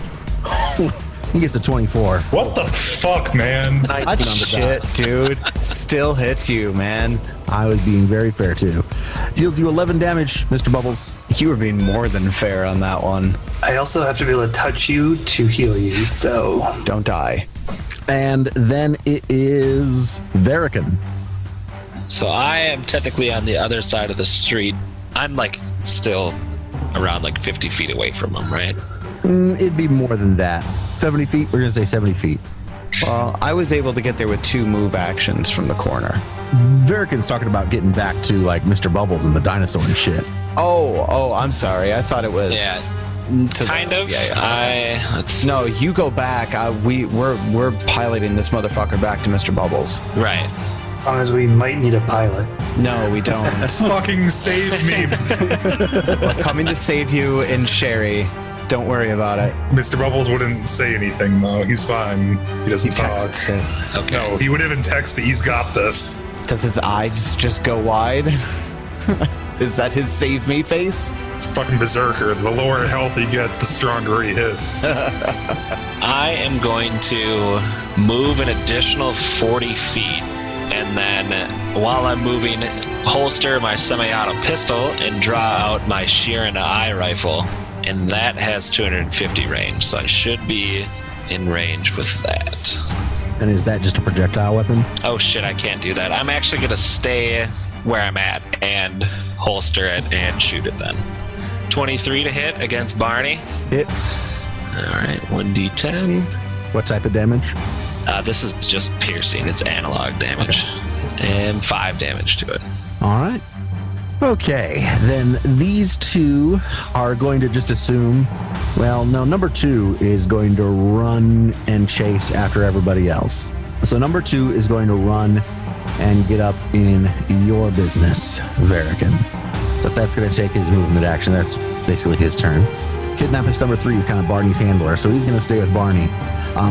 He gets a 24. What the fuck, man? Shit, dude. Still hits you, man. I was being very fair too. Deals you 11 damage, Mr. Bubbles. You were being more than fair on that one. I also have to be able to touch you to heal you, so Don't die. And then it is Verican. So I am technically on the other side of the street. I'm like still around like 50 feet away from him, right? It'd be more than that. 70 feet? We're going to say 70 feet. Well, I was able to get there with 2 move actions from the corner. Verican's talking about getting back to like Mr. Bubbles and the dinosaur and shit. Oh, I'm sorry. I thought it was... Yeah. Kind of. Yeah. No, you go back. We're piloting this motherfucker back to Mr. Bubbles. Right. as long as we might need a pilot. No, we don't. Fucking save me. We're coming to save you in Sherry. Don't worry about it. Mr. Bubbles wouldn't say anything, though. He's fine. He doesn't talk. Texts it. Okay. No, he would even text, he's got this. Does his eyes just go wide? Is that his save me face? It's a fucking berserker. The lower health he gets, the stronger he hits. I am going to move an additional 40 feet, and then while I'm moving, holster my semi-auto pistol and draw out my Sheeran eye rifle, and that has 250 range, so I should be in range with that. And is that just a projectile weapon? Oh shit, I can't do that. I'm actually going to stay where I'm at and holster it and shoot it then. 23 to hit against Barney. Hits. Alright, 1d10. What type of damage? This is just piercing. It's analog damage. And 5 damage to it. All right. Okay, then these two are going to just assume, well, no, number 2 is going to run and chase after everybody else. So number 2 is going to run and get up in your business, Verican. But that's going to take his movement action. That's basically his turn. Kidnappist number 3 is kind of Barney's handler, so he's going to stay with Barney.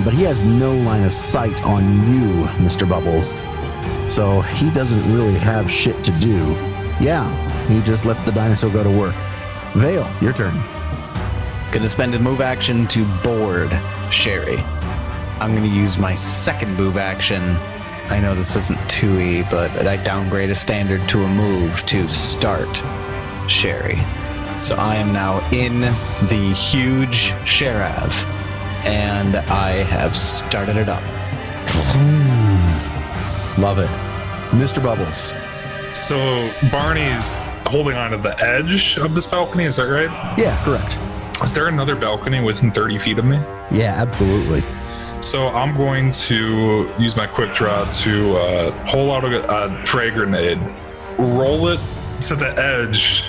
But he has no line of sight on you, Mr. Bubbles. So he doesn't really have shit to do. Yeah, he just lets the dinosaur go to work. Vale, your turn. Gonna spend a move action to board Sherry. I'm gonna use my second move action. I know this isn't 2E, but I downgrade a standard to a move to start Sherry. So I am now in the huge Sheriff, and I have started it up. Love it. Mr. Bubbles. So Barney's holding on to the edge of this balcony, is that right? Yeah, correct. Is there another balcony within 30 feet of me? Yeah, absolutely. So I'm going to use my quick draw to pull out a frag grenade, roll it to the edge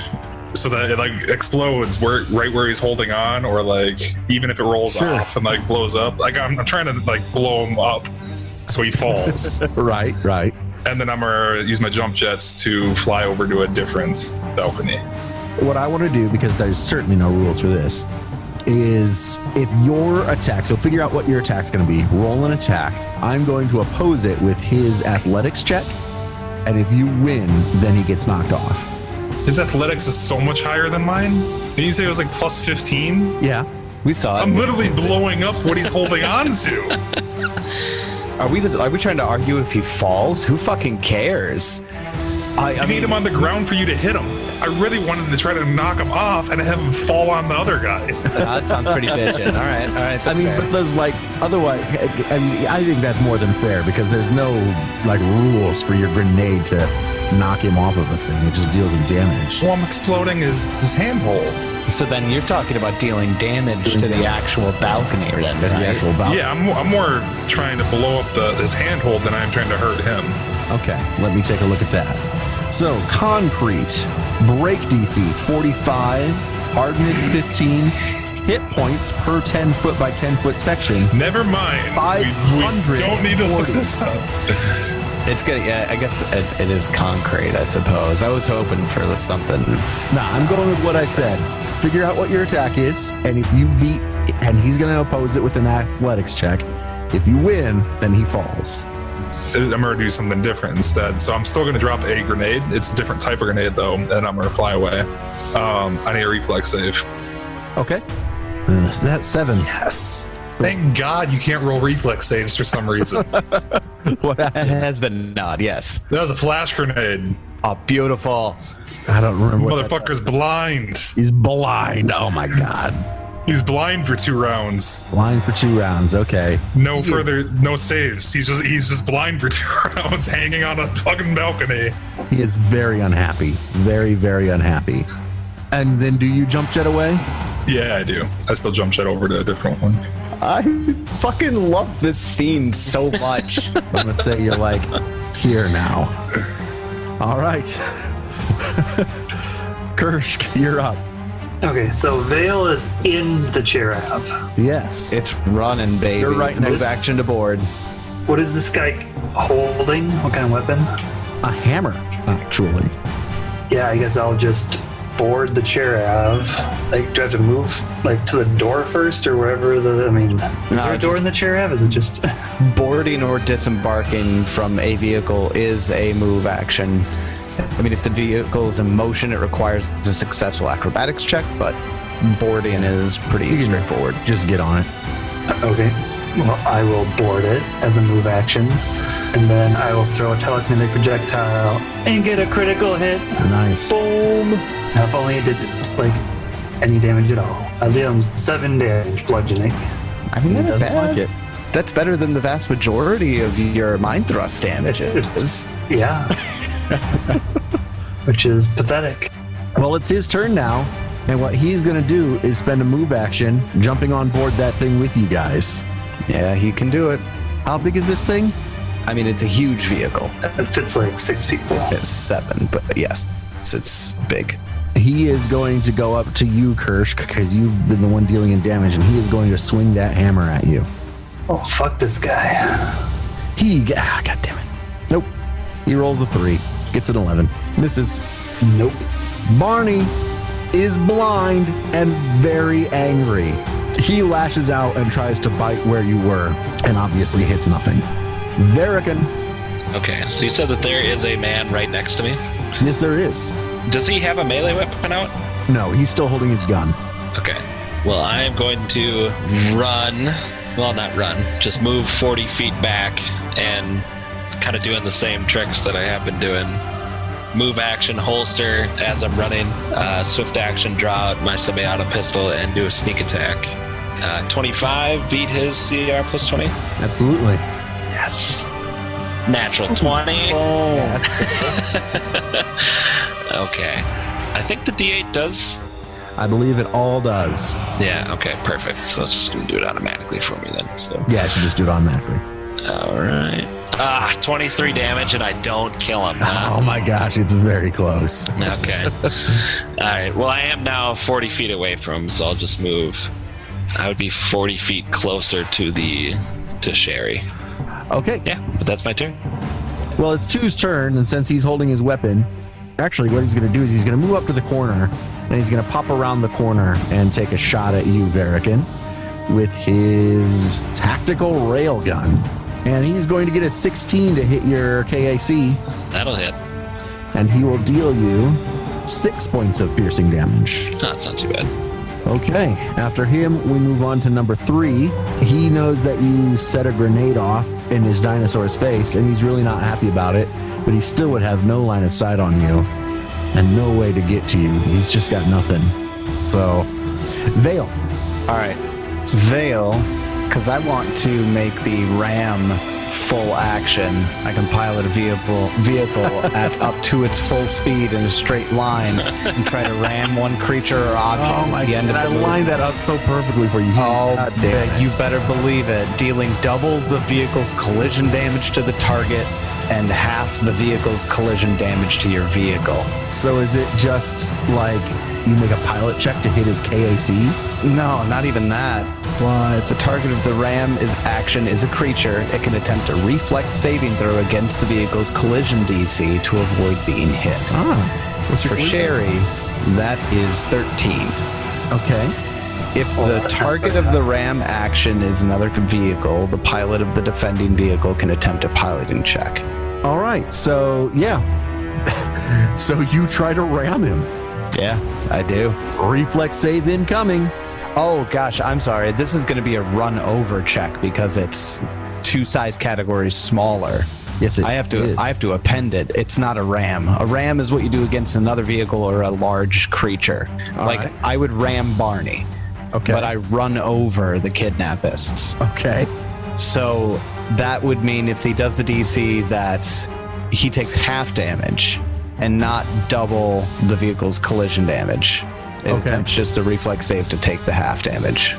so that it like explodes right where he's holding on, or like even if it rolls off and like blows up. Like I'm trying to like blow him up so he falls. Right. And then I'm gonna use my jump jets to fly over to a different balcony. What I want to do, because there's certainly no rules for this, is if your attack, so figure out what your attack's going to be, roll an attack. I'm going to oppose it with his athletics check, and if you win, then he gets knocked off. His athletics is so much higher than mine. Didn't you say it was like plus 15? Yeah. We saw it. I'm literally blowing up what he's holding on to. Are we trying to argue if he falls? Who fucking cares? I need him on the ground for you to hit him. I really wanted to try to knock him off and have him fall on the other guy. That sounds pretty bitchin'. All right. I mean, but there's like, otherwise, I mean, I think that's more than fair, because there's no like rules for your grenade to knock him off of a thing. It just deals him damage. Well, I'm exploding his handhold. So then you're talking about dealing damage to the actual balcony, then, The right? actual balcony. Yeah, I'm more trying to blow up his handhold than I am trying to hurt him. Okay, let me take a look at that. So, concrete, break DC 45, hardness 15, hit points per 10 foot by 10 foot section. Never mind. We don't need to look this up. It's good. Yeah, I guess it is concrete, I suppose. I was hoping for something. Nah, I'm going with what I said. Figure out what your attack is, and if you beat, and he's going to oppose it with an athletics check. If you win, then he falls. I'm going to do something different instead. So I'm still going to drop a grenade. It's a different type of grenade, though, and I'm going to fly away. I need a reflex save. Okay. So that's 7. Yes. Thank God you can't roll reflex saves for some reason. What It happened? has been not, yes. That was a flash grenade. Oh, beautiful. I don't remember what Motherfucker's blind. He's blind. Oh my God. He's blind for 2 rounds. Blind for 2 rounds. Okay. No saves. He's just blind for 2 rounds, hanging on a fucking balcony. He is very unhappy. Very, very unhappy. And then do you jump jet away? Yeah, I do. I still jump jet over to a different one. I fucking love this scene so much. So I'm going to say you're like, here now. All right. Kirsch, you're up. Okay, so Vale is in the Cherab. Yes. It's running, baby. You're right It's move next- action to board. What is this guy holding? What kind of weapon? A hammer, actually. Yeah, I guess I'll just board the Cherab. Like, do I have to move like to the door first, or wherever the? I mean, is there a door in the Cherab? Is it just? Boarding or disembarking from a vehicle is a move action. I mean, if the vehicle is in motion, it requires a successful acrobatics check, but boarding is pretty straightforward. Just get on it. Okay. Well, I will board it as a move action, and then I will throw a telekinetic projectile and get a critical hit. Nice. Boom! Now, if only it did like any damage at all. I deal him 7 damage bludgeoning. I mean, He not doesn't bad. like it. That's better than the vast majority of your mind thrust damages. Yeah. Which is pathetic. Well, it's his turn now. And what he's going to do is spend a move action jumping on board that thing with you guys. Yeah, he can do it. How big is this thing? I mean, it's a huge vehicle. It fits like 6 people. It's 7, but yes, it's big. He is going to go up to you, Kirsch, because you've been the one dealing in damage, and he is going to swing that hammer at you. Oh, fuck this guy. God damn it. Nope. He rolls a 3, gets an 11. Misses. Nope. Barney, is blind and very angry. He lashes out and tries to bite where you were, and obviously hits nothing. Verican. Okay, so you said that there is a man right next to me. Yes, there is. Does he have a melee weapon out? No, he's still holding his gun. Okay. Well, I am going to run. Well, not run. Just move 40 feet back and kind of doing the same tricks that I have been doing. Move action, holster as I'm running. Swift action, draw out my semi-auto pistol and do a sneak attack. 25, beat his CR plus 20. Absolutely. Yes. Natural 20. Oh. Okay. I think the D8 does. I believe it all does. Yeah, okay, perfect. So it's just going to do it automatically for me then. So. Yeah, I should just do it automatically. All right. 23 damage and I don't kill him. Huh? Oh my gosh, it's very close. Okay. All right. Well, I am now 40 feet away from him, so I'll just move. I would be 40 feet closer to Sherry. Okay. Yeah, but that's my turn. Well, it's Two's turn, and since he's holding his weapon, actually what he's going to do is he's going to move up to the corner, and he's going to pop around the corner and take a shot at you, Verican, with his tactical railgun. And he's going to get a 16 to hit your KAC, That'll hit. and he will deal you 6 points of piercing damage. Oh, that's not too bad. Okay, after him, we move on to number 3. He knows that you set a grenade off in his dinosaur's face, and he's really not happy about it, but he still would have no line of sight on you and no way to get to you. He's just got nothing. So, Vale. All right. Vale, because I want to make the ram full action. I can pilot a vehicle at up to its full speed in a straight line and try to ram one creature or object at the end of the I move. lined that up so perfectly for you. Oh, God damn it. you better believe it. Dealing double the vehicle's collision damage to the target and half the vehicle's collision damage to your vehicle. So is it just like you make a pilot check to hit his KAC? No, not even that. What? The target of the ram is a creature. It can attempt a reflex saving throw against the vehicle's collision DC to avoid being hit. What's For Sherry, that is 13. Okay. If the target of the ram action is another vehicle, the pilot of the defending vehicle can attempt a piloting check. All right. So, yeah. So you try to ram him. Yeah, I do. Reflex save incoming. Oh gosh, I'm sorry. This is going to be a run over check because it's 2 size categories smaller. Yes, it I have to is. I have to append it. It's not a ram. A ram is what you do against another vehicle or a large creature. All like right. I would ram Barney. Okay. But I run over the kidnappists. Okay. So that would mean if he does the DC that he takes half damage and not double the vehicle's collision damage. It Okay. attempts just a reflex save to take the half damage.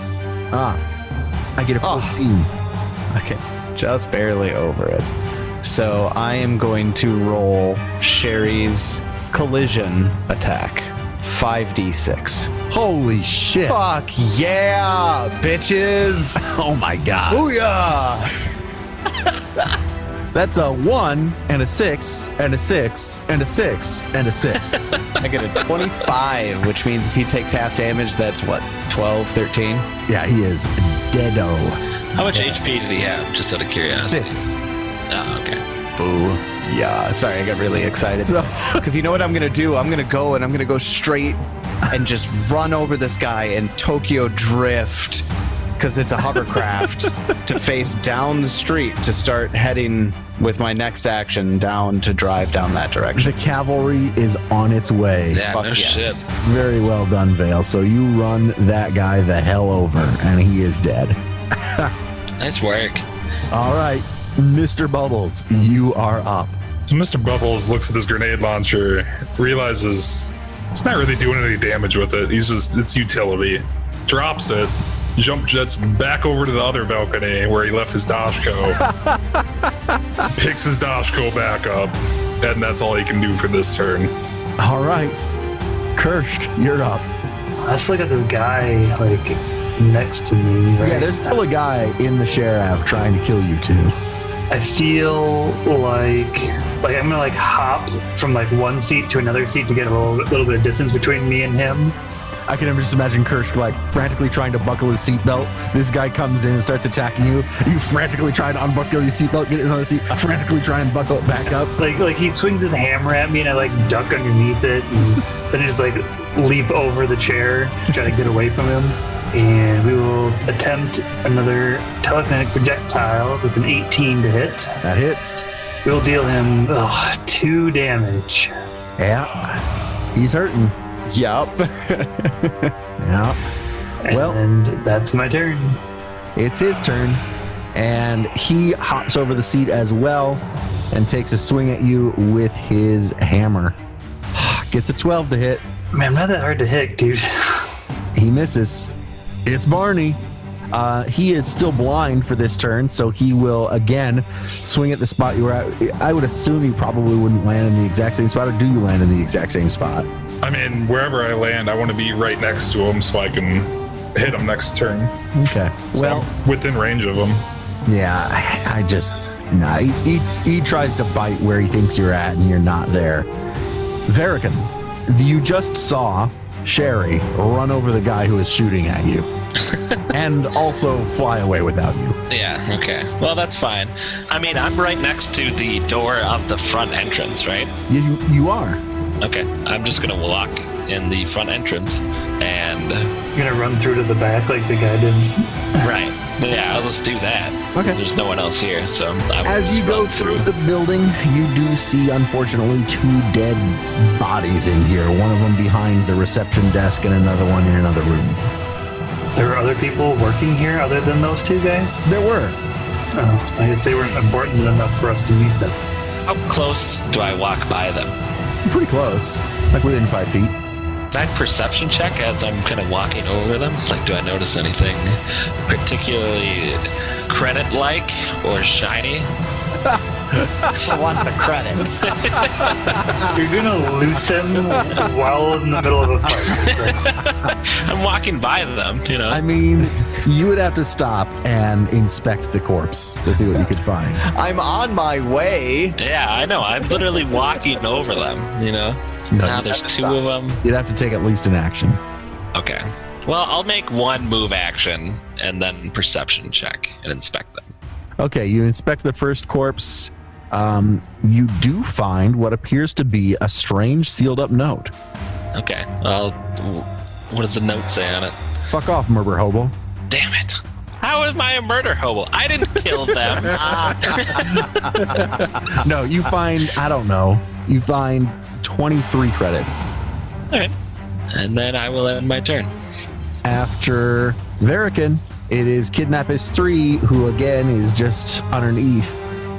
I get a 14. Okay, just barely over it. So I am going to roll Sherry's collision attack. 5d6. Holy shit. Fuck yeah, bitches! Oh my god. Booyah! That's a 1 and a 6 and a 6 and a 6 and a 6. I get a 25, which means if he takes half damage, that's what, 12, 13? Yeah, he is deado. How much HP did he have? Just out of curiosity. 6. Oh, okay. Boo. Yeah, sorry, I got really excited. So- Because you know what I'm going to do? I'm going to go straight and just run over this guy and Tokyo drift, because it's a hovercraft, to face down the street to start heading with my next action down to drive down that direction. The cavalry is on its way. Yeah, Fuck no yes. shit. Very well done, Vale. So you run that guy the hell over, and he is dead. Nice work. All right, Mr. Bubbles, you are up. So Mr. Bubbles looks at this grenade launcher, realizes it's not really doing any damage with it. It's utility. Drops it, jump jets back over to the other balcony where he left his Dashko. Picks his Dashko back up, and that's all he can do for this turn. All right, Kirsch, you're up. Let's look at this guy like next to me. Right? Yeah, there's still a guy in the sheriff trying to kill you too. I feel like like I'm gonna like hop from like one seat to another seat to get a little bit of distance between me and him. I can just imagine Kirsch like frantically trying to buckle his seatbelt. This guy comes in and starts attacking you. You frantically try to unbuckle your seatbelt, get in another seat, frantically try and buckle it back up. Like he swings his hammer at me and I like duck underneath it and then I just like leap over the chair, try to get away from him. And we will attempt another telekinetic projectile with an 18 to hit. That hits. We'll deal him 2 damage. Yeah. He's hurting. Yup. Yeah. Well, And that's my turn. it's his turn. And he hops over the seat as well and takes a swing at you with his hammer. Gets a 12 to hit. Man, I'm not that hard to hit, dude. He misses. It's Barney. He is still blind for this turn, so he will again swing at the spot you were at. I would assume you probably wouldn't land in the exact same spot, or do you land in the exact same spot? I mean, wherever I land, I want to be right next to him so I can hit him next turn. Okay. So Well, I'm within range of him. yeah, he tries to bite where he thinks you're at, and you're not there. Verican, you just saw Sherry run over the guy who is shooting at you. And also fly away without you. Yeah, okay. Well, that's fine. I mean, I'm right next to the door of the front entrance, right? You are. Okay. I'm just going to walk in the front entrance and... You're gonna run through to the back like the guy did. Right. Yeah, I'll just do that. Okay. There's no one else here, so I will As just you go run through the building, you do see, unfortunately, 2 dead bodies in here. One of them behind the reception desk and another one in another room. There were other people working here other than those 2 guys? There were. Oh, I guess they weren't important enough for us to meet them. How close do I walk by them? Pretty close. Like within 5 feet. Can I perception check as I'm kind of walking over them? Like, do I notice anything particularly credit-like or shiny? I want the credits. You're gonna loot them while in the middle of a fight. Right? I'm walking by them, you know. I mean, you would have to stop and inspect the corpse to see what you could find. I'm on my way. Yeah, I know. I'm literally walking over them, you know. No, Now you'd there's have to 2 stop. of them. You'd have to take at least an action. Okay. Well, I'll make 1 move action and then perception check and inspect them. Okay, you inspect the first corpse. You do find what appears to be a strange sealed up note. Okay. Well, what does the note say on it? Fuck off, murder hobo. Damn it. How am I a murder hobo? I didn't kill them. No, you find, I don't know, you find 23 credits. All right. And then I will end my turn. After Verican, it is Kidnappers 3, who again is just underneath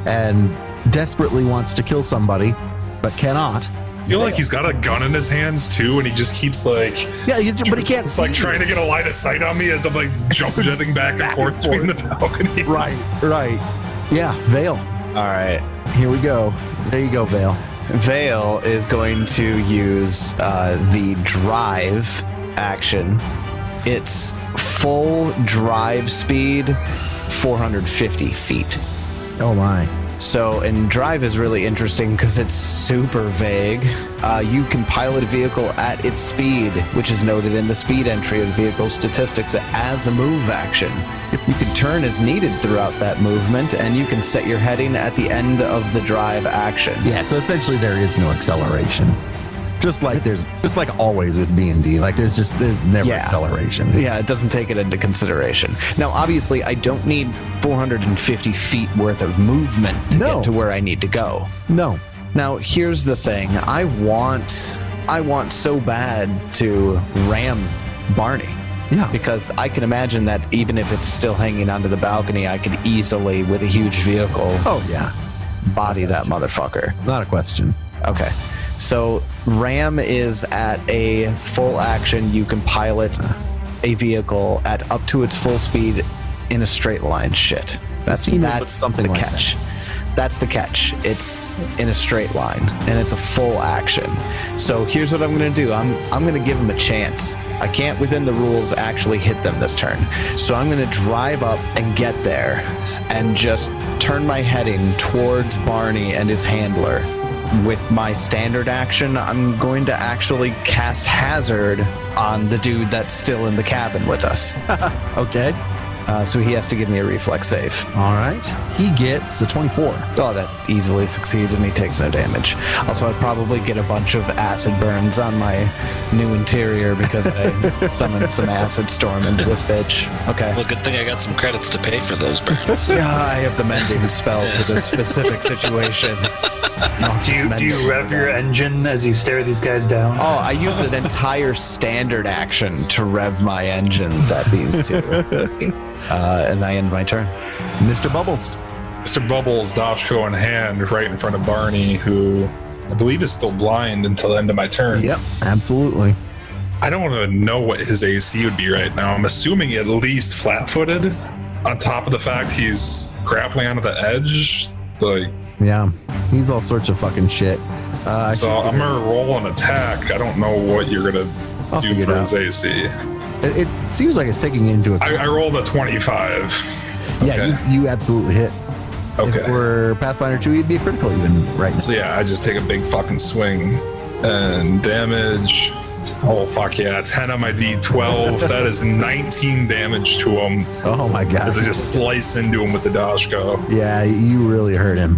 and desperately wants to kill somebody, but cannot. I feel like he's got a gun in his hands too, and he just keeps like, Yeah, but he can't it's see. like trying to get a line of sight on me as I'm like jump jetting back and forth between the balconies. Right. Yeah, Vale. All right. Here we go. There you go, Vale. Vale is going to use the drive action. It's full drive speed, 450 feet. Oh my. So, and drive is really interesting because it's super vague. You can pilot a vehicle at its speed, which is noted in the speed entry of the vehicle statistics as a move action. You can turn as needed throughout that movement, and you can set your heading at the end of the drive action. Yeah, so essentially there is no acceleration. Just like always with D&D, like there's never acceleration. Yeah, it doesn't take it into consideration. Now, obviously, I don't need 450 feet worth of movement to get to where I need to go. No. Now, here's the thing. I want so bad to ram Barney. Yeah. Because I can imagine that even if it's still hanging onto the balcony, I could easily, with a huge vehicle, Oh yeah. body that motherfucker. Not a question. Okay. So Ram is at a full action. You can pilot a vehicle at up to its full speed in a straight line. Shit. That's something the like catch. That's the catch. It's in a straight line and it's a full action. So here's what I'm going to do. I'm going to give him a chance. I can't within the rules actually hit them this turn. So I'm going to drive up and get there and just turn my heading towards Barney and his handler with my standard action, I'm going to actually cast Hazard on the dude that's still in the cabin with us. Okay. So he has to give me a reflex save. All right. He gets a 24. Oh, that easily succeeds and he takes no damage. Also, I'd probably get a bunch of acid burns on my new interior because I summoned some acid storm into this bitch. Okay. Well, good thing I got some credits to pay for those burns. Yeah, I have the mending spell for this specific situation. Do you rev your engine as you stare these guys down? Oh, I use an entire standard action to rev my engines at these two. And I end my turn. Mr. Bubbles. Mr. Bubbles, Dashko in hand, right in front of Barney, who I believe is still blind until the end of my turn. Yep, absolutely. I don't even know what his AC would be right now. I'm assuming at least flat-footed. On top of the fact he's grappling onto the edge, like. Yeah, he's all sorts of fucking shit. So I'm gonna roll an attack. I don't know what you're gonna do for his AC. It seems like it's taking into account. I rolled a 25. Yeah, Okay. you absolutely hit. Okay. If we're Pathfinder 2, you'd be a critical even right now. So yeah, I just take a big fucking swing and damage. Oh fuck yeah, 10 on my D12. That is 19 damage to him Oh my god. as I just slice into him with the Dashko. Yeah, you really hurt him.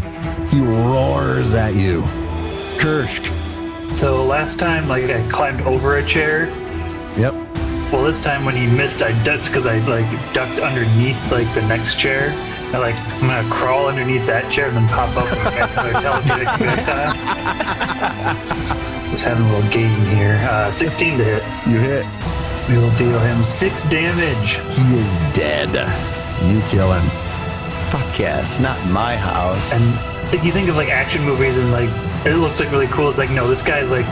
He roars at you. Kirsch. So last time, like, I climbed over a chair. Yep. Well, this time when he missed, that's because I like ducked underneath like the next chair. I'm gonna crawl underneath that chair and then pop up and cast another telekinetic projectile. Just having a little game here. 16 to hit. You hit. We will deal him 6 damage. He is dead. You kill him. Fuck yes, not in my house. And if you think of like action movies and like it looks like really cool, it's like no, this guy's like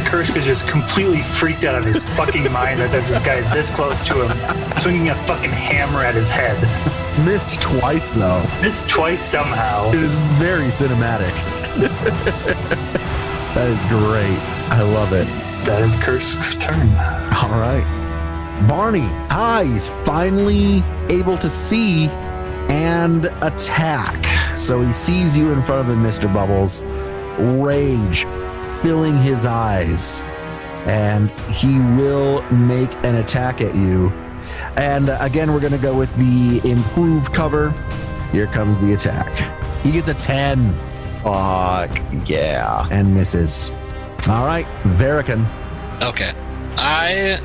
Kursk is just completely freaked out of his fucking mind that there's this guy this close to him, swinging a fucking hammer at his head. Missed twice though. Missed twice somehow. It is very cinematic. That is great. I love it. That is Kursk's turn. All right. Barney, he's finally able to see and attack. So he sees you in front of him, Mr. Bubbles. Rage filling his eyes. And he will make an attack at you. And again, we're going to go with the improved cover. Here comes the attack. He gets a 10. Fuck yeah. And misses. All right, Verican. Okay. I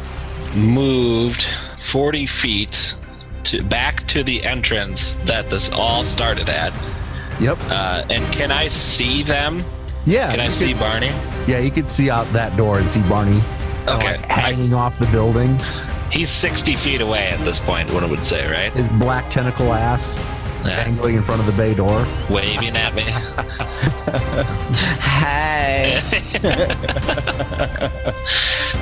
moved 40 feet back to the entrance that this all started at. Yep. And can I see them? Yeah. Can I see Barney? Yeah, you could see out that door and see Barney Okay. hanging off the building. He's 60 feet away at this point, one would say, right? His black tentacle ass dangling in front of the bay door. Waving at me. Hey.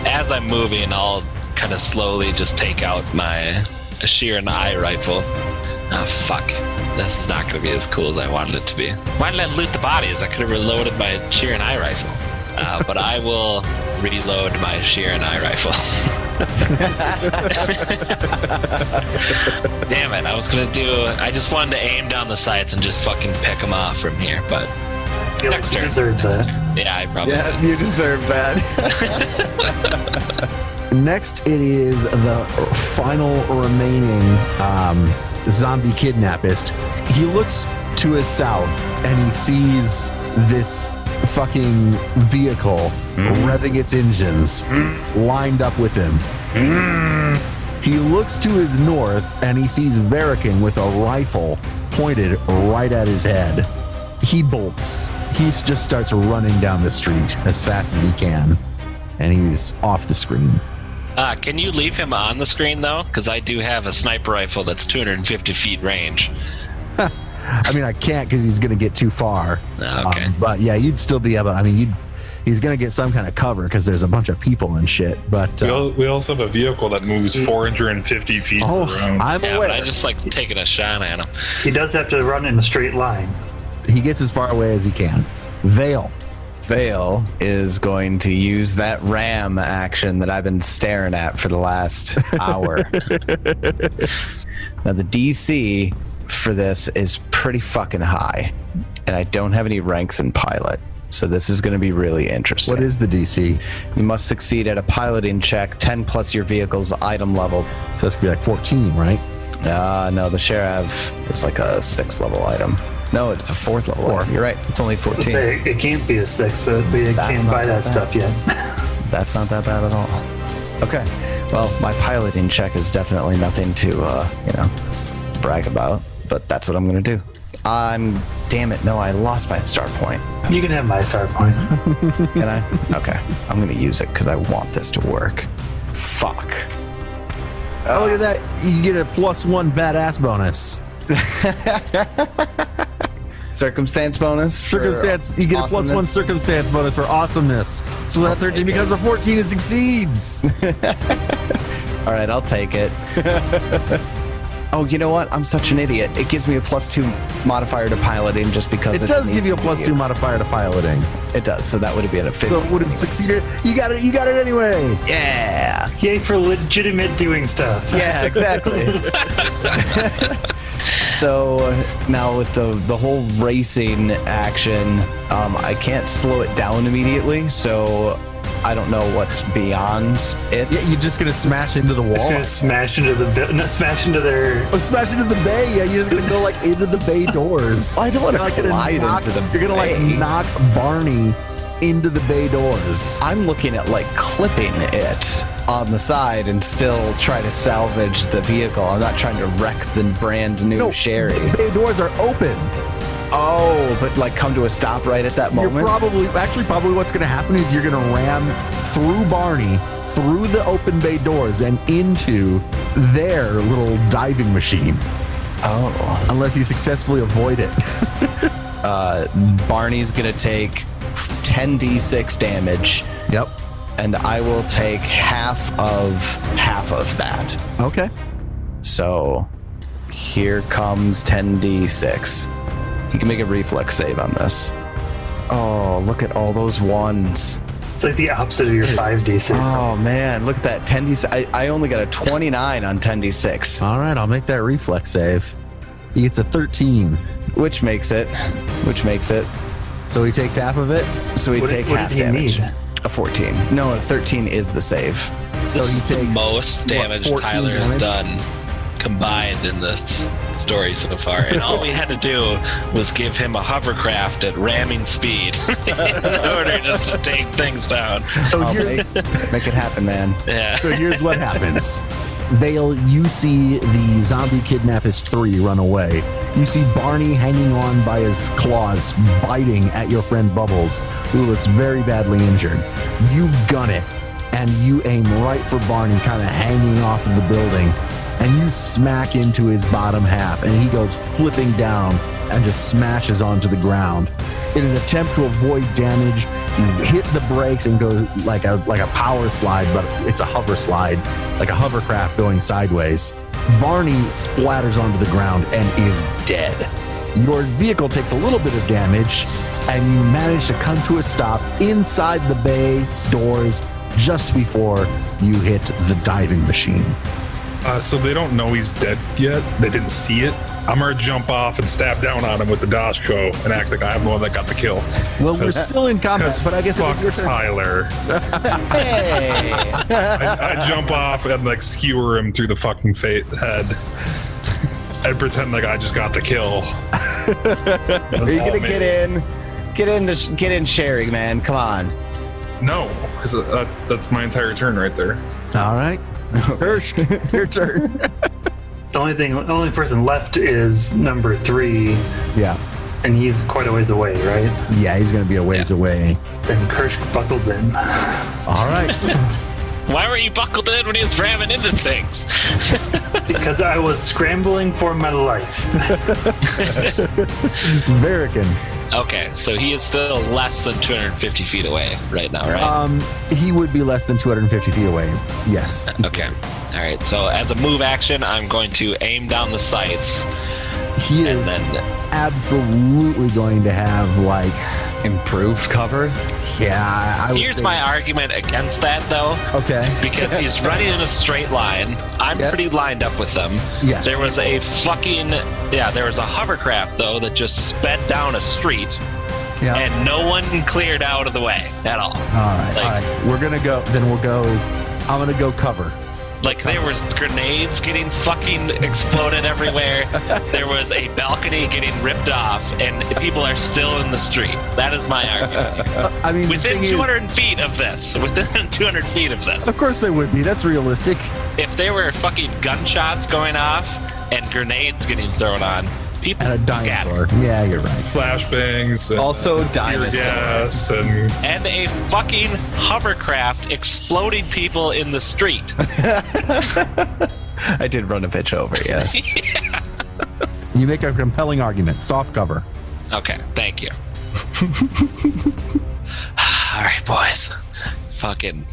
As I'm moving, I'll kind of slowly just take out my shear and eye rifle. Oh, fuck. This is not going to be as cool as I wanted it to be. Why did I loot the bodies? I could have reloaded my shear and eye rifle. But I will reload my shear and eye rifle. Damn it, I just wanted to aim down the sights and just fucking pick them off from here, but next turn. Deserved that. Yeah, I probably Yeah, you deserve that. Next, it is the final remaining zombie kidnappist. He looks to his south and he sees this fucking vehicle revving its engines lined up with him. He looks to his north and he sees Verican with a rifle pointed right at his head. He bolts. He just starts running down the street as fast as he can, and he's off the screen. Can you leave him on the screen, though? Because I do have a sniper rifle that's 250 feet range. I mean, I can't because he's going to get too far. Okay. But yeah, you'd still be able. I mean, he's going to get some kind of cover because there's a bunch of people and shit. But We also have a vehicle that moves 450 feet around. I'm Yeah, aware. but I just like taking a shot at him. He does have to run in a straight line. He gets as far away as he can. Vale. Vale is going to use that ram action that I've been staring at for the last hour. Now, the DC for this is pretty fucking high, and I don't have any ranks in pilot. So this is going to be really interesting. What is the DC? You must succeed at a piloting check 10 plus your vehicle's item level. So that's gonna be like 14, right? No, the Sheriff is like a 6th level item. No, it's a 4th level item. You're right. It's only 14. Say it can't be a 6, so we can't buy that stuff yet. That's not that bad at all. Okay. Well, my piloting check is definitely nothing to, brag about, but that's what I'm going to do. Damn it, no, I lost my star point. You can have my star point. Can I? Okay. I'm going to use it because I want this to work. Fuck. Oh, look at that. You get a +1 badass bonus. Circumstance bonus? Circumstance. You get a +1 circumstance bonus for awesomeness. So that 13 becomes a 14 and succeeds. All right, I'll take it. Oh, you know what? I'm such an idiot. It gives me a +2 modifier to piloting just because It does give you a +2 modifier to piloting. It does. So that would have been a 50. So it would have succeeded. You got it anyway. Yeah. Yay for legitimate doing stuff. Yeah, exactly. So now with the whole racing action, I can't slow it down immediately, so I don't know what's beyond it. Yeah, you're just gonna smash into the wall. It's gonna smash into smash into their. Oh, smash into the bay. Yeah, you're just gonna go like into the bay doors. I don't want to You're collide into the You're gonna bay. like knock Barney into the bay doors. I'm looking at like clipping it on the side and still try to salvage the vehicle. I'm not trying to wreck the brand new Sherry. The bay doors are open. Oh, but like come to a stop right at that moment? You're probably what's going to happen is you're going to ram through Barney, through the open bay doors, and into their little diving machine. Oh. Unless you successfully avoid it. Barney's going to take 10d6 damage. Yep. And I will take half of that. Okay. So here comes 10d6. You can make a reflex save on this. Oh, look at all those ones. It's like the opposite of your 5d6. Oh man, look at that 10d6. I only got a 29 on 10d6. All right, I'll make that reflex save. He gets a 13. Which makes it. So he takes half of it. So we take half did he damage. need? A 14. No, a 13 is the save. So this is the most damage 14 Tyler has damage? done combined in this story so far. And all we had to do was give him a hovercraft at ramming speed in order just to take things down. So I'll here's, make it happen, man. Yeah. so here's what happens. Vale, you see the zombie kidnappist 3 run away. You see Barney hanging on by his claws, biting at your friend Bubbles, who looks very badly injured. You gun it, and you aim right for Barney, kind of hanging off of the building, and you smack into his bottom half, and he goes flipping down and just smashes onto the ground. In an attempt to avoid damage, you hit the brakes and go like a power slide, but it's a hover slide, like a hovercraft going sideways. Barney splatters onto the ground and is dead. Your vehicle takes a little bit of damage, and you manage to come to a stop inside the bay doors just before you hit the diving machine. So they don't know he's dead yet. They didn't see it. I'm gonna jump off and stab down on him with the Dashko and act like I'm the one that got the kill. Well, we're still in combat, but I guess it fuck was your turn. Tyler. Hey! I jump off and like skewer him through the fucking head and pretend like I just got the kill. Are you gonna get in? Get in, Sherry, man. Come on. No, because that's my entire turn right there. All right. Hirsch, your turn. The only person left is number 3, Yeah. and he's quite a ways away, right? Yeah, he's going to be a ways away. Then Kirsch buckles in. All right. Why were you buckled in when he was ramming into things? Because I was scrambling for my life. Verican. Okay, so he is still less than 250 feet away right now, right? He would be less than 250 feet away. Yes. Okay. All right. So as a move action, I'm going to aim down the sights. He And is then- absolutely going to have like, Improved cover. yeah. I would Here's say- my argument against that, though. Okay. Because he's running in a straight line. I'm Yes. pretty lined up with them. Yes. There was a hovercraft, though, that just sped down a street. Yeah. and no one cleared out of the way at all. All right. We're gonna go. Then we'll go. I'm gonna go cover. Like, there was grenades getting fucking exploded everywhere. There was a balcony getting ripped off, and people are still in the street. That is my argument. I mean, Within 200 feet of this. Within 200 feet of this. Of course they would be. That's realistic. If there were fucking gunshots going off and grenades getting thrown on, people And a dinosaur. scattered. Yeah, you're right. Flashbangs. And, Also tear dinosaur. gas and And a fucking hovercraft exploding people in the street. I did run a bitch over, yes. You make a compelling argument. Soft cover. Okay, thank you. All right, boys. Fucking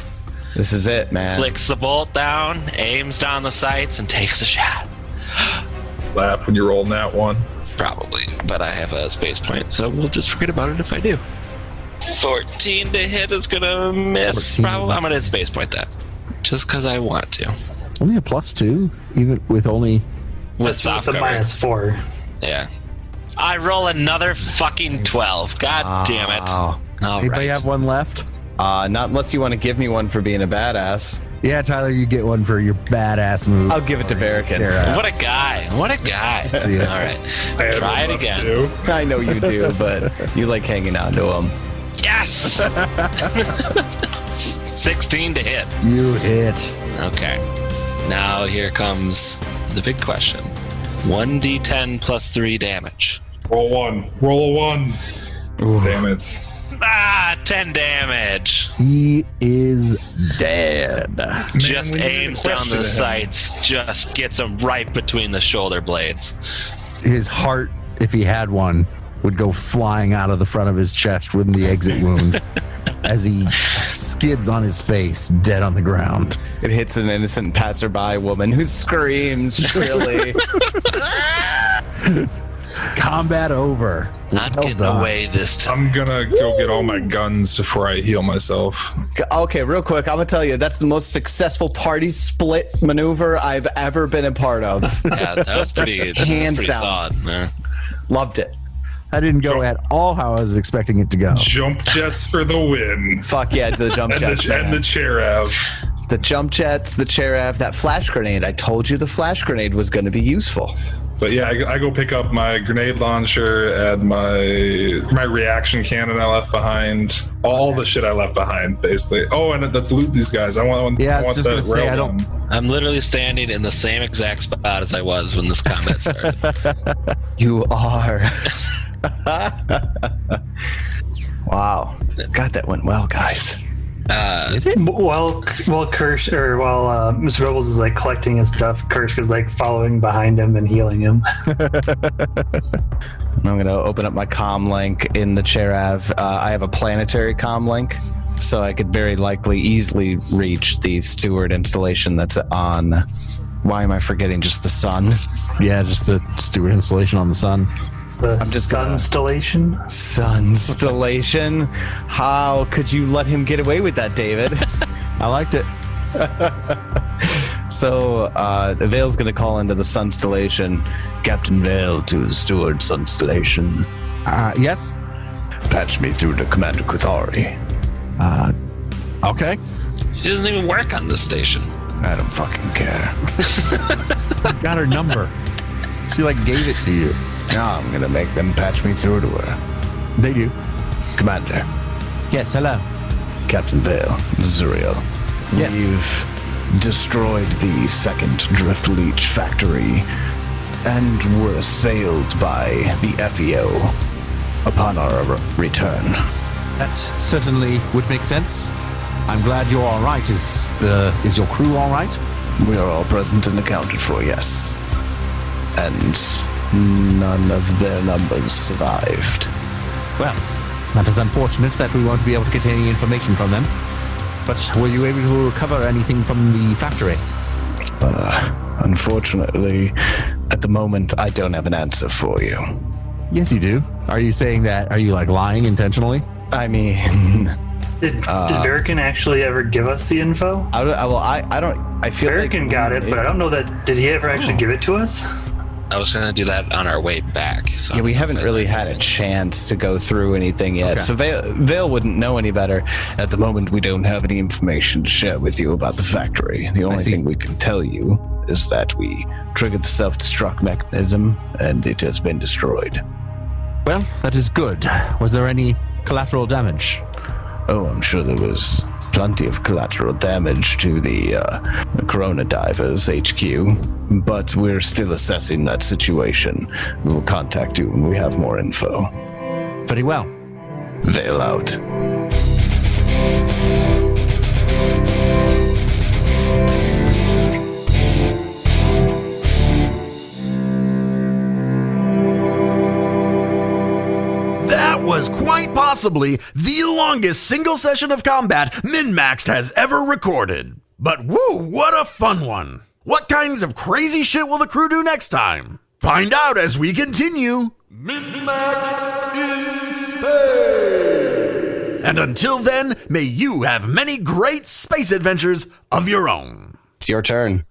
This is it, man. flicks the bolt down, aims down the sights, and takes a shot. laugh when you roll that one. Probably, but I have a space point, so we'll just forget about it if I do. 14 to hit is gonna miss. 14. Probably, I'm gonna hit space point that, just because I want to. Only a +2, even with only. With soft The cover. -4. Yeah. I roll another fucking 12. God damn it. Wow. All Anybody right. have one left? Not unless you want to give me one for being a badass. Yeah, Tyler, you get one for your badass move. I'll give it to Verican. What a guy. What a guy. Yeah. All right. I had Try it one left again. too. I know you do, but you like hanging on to them. Yes! 16 to hit. You hit. Okay. Now here comes the big question. 1d10 plus 3 damage. Roll one. Roll a 1. Damn it. Ah, 10 damage. He is dead. Just we need to aims down question the him. sights. Just gets him right between the shoulder blades. His heart, if he had one, would go flying out of the front of his chest with the exit wound as he skids on his face, dead on the ground. It hits an innocent passerby woman who screams shrilly. Combat over. Not Well getting done. away this time. I'm gonna go get all my guns before I heal myself. Okay, real quick, I'm gonna tell you that's the most successful party split maneuver I've ever been a part of. Yeah, that was pretty, Hands pretty down. solid. Yeah. Loved it. I didn't go at all how I was expecting it to go. Jump jets for the win. Fuck yeah, the jump And jets. the, and the Cherav. The jump jets, the Cherav, that flash grenade. I told you the flash grenade was going to be useful. But yeah, I go pick up my grenade launcher and my reaction cannon I left behind. All the shit I left behind, basically. Oh, and let's loot these guys. I want Yeah, I was want just that gonna say, I railgun. don't- I'm literally standing in the same exact spot as I was when this combat started. You are. Wow. God, that went well, guys. While Kirsch while Mr. Bubbles is like collecting his stuff, Kirsch is like following behind him and healing him. I'm going to open up my comm link in the Cherav. I have a planetary comm link, so I could very likely easily reach the steward installation that's on. Why am I forgetting just the sun? Yeah, just the steward installation on the sun. The I'm just gonna- Sunstellation. Sunstellation? How could you let him get away with that, David? I liked it. So, Vale's gonna call into the Sunstellation. Captain Vale to Steward Sunstellation. Yes. Patch me through to Commander Kuthari. Okay. She doesn't even work on this station. I don't fucking care. Got her number. She like gave it to you. Now I'm gonna make them patch me through to her. They do. Commander, Yes. Hello. Captain Vale, Zuriel. Yes. We've destroyed the second Drift Leech factory and were assailed by the FEO upon our return. That certainly would make sense. I'm glad you're all right. Is your crew all right? We are all present and accounted for, yes. And none of their numbers survived. Well, that is unfortunate that we won't be able to get any information from them. But were you able to recover anything from the factory? Unfortunately, at the moment, I don't have an answer for you. Yes, you do. Are you saying that? Are you like lying intentionally? I mean, Did Verican actually ever give us the info? I feel like Verican got it, but I don't know that. Did he ever actually give it to us? I was gonna do that on our way back. So Yeah, we haven't really had a chance to go through anything yet. Okay. So Vale wouldn't know any better. At the moment, we don't have any information to share with you about the factory. The only see. thing we can tell you is that we triggered the self-destruct mechanism and it has been destroyed. Well, that is good. Was there any collateral damage? Oh, I'm sure there was plenty of collateral damage to the Corona Divers HQ, but we're still assessing that situation. We'll contact you when we have more info. Very well. Veil out. That was quite possibly the longest single session of combat MNmaxed has ever recorded. But woo, what a fun one! What kinds of crazy shit will the crew do next time? Find out as we continue MNmaxed in Space! And until then, may you have many great space adventures of your own. It's your turn.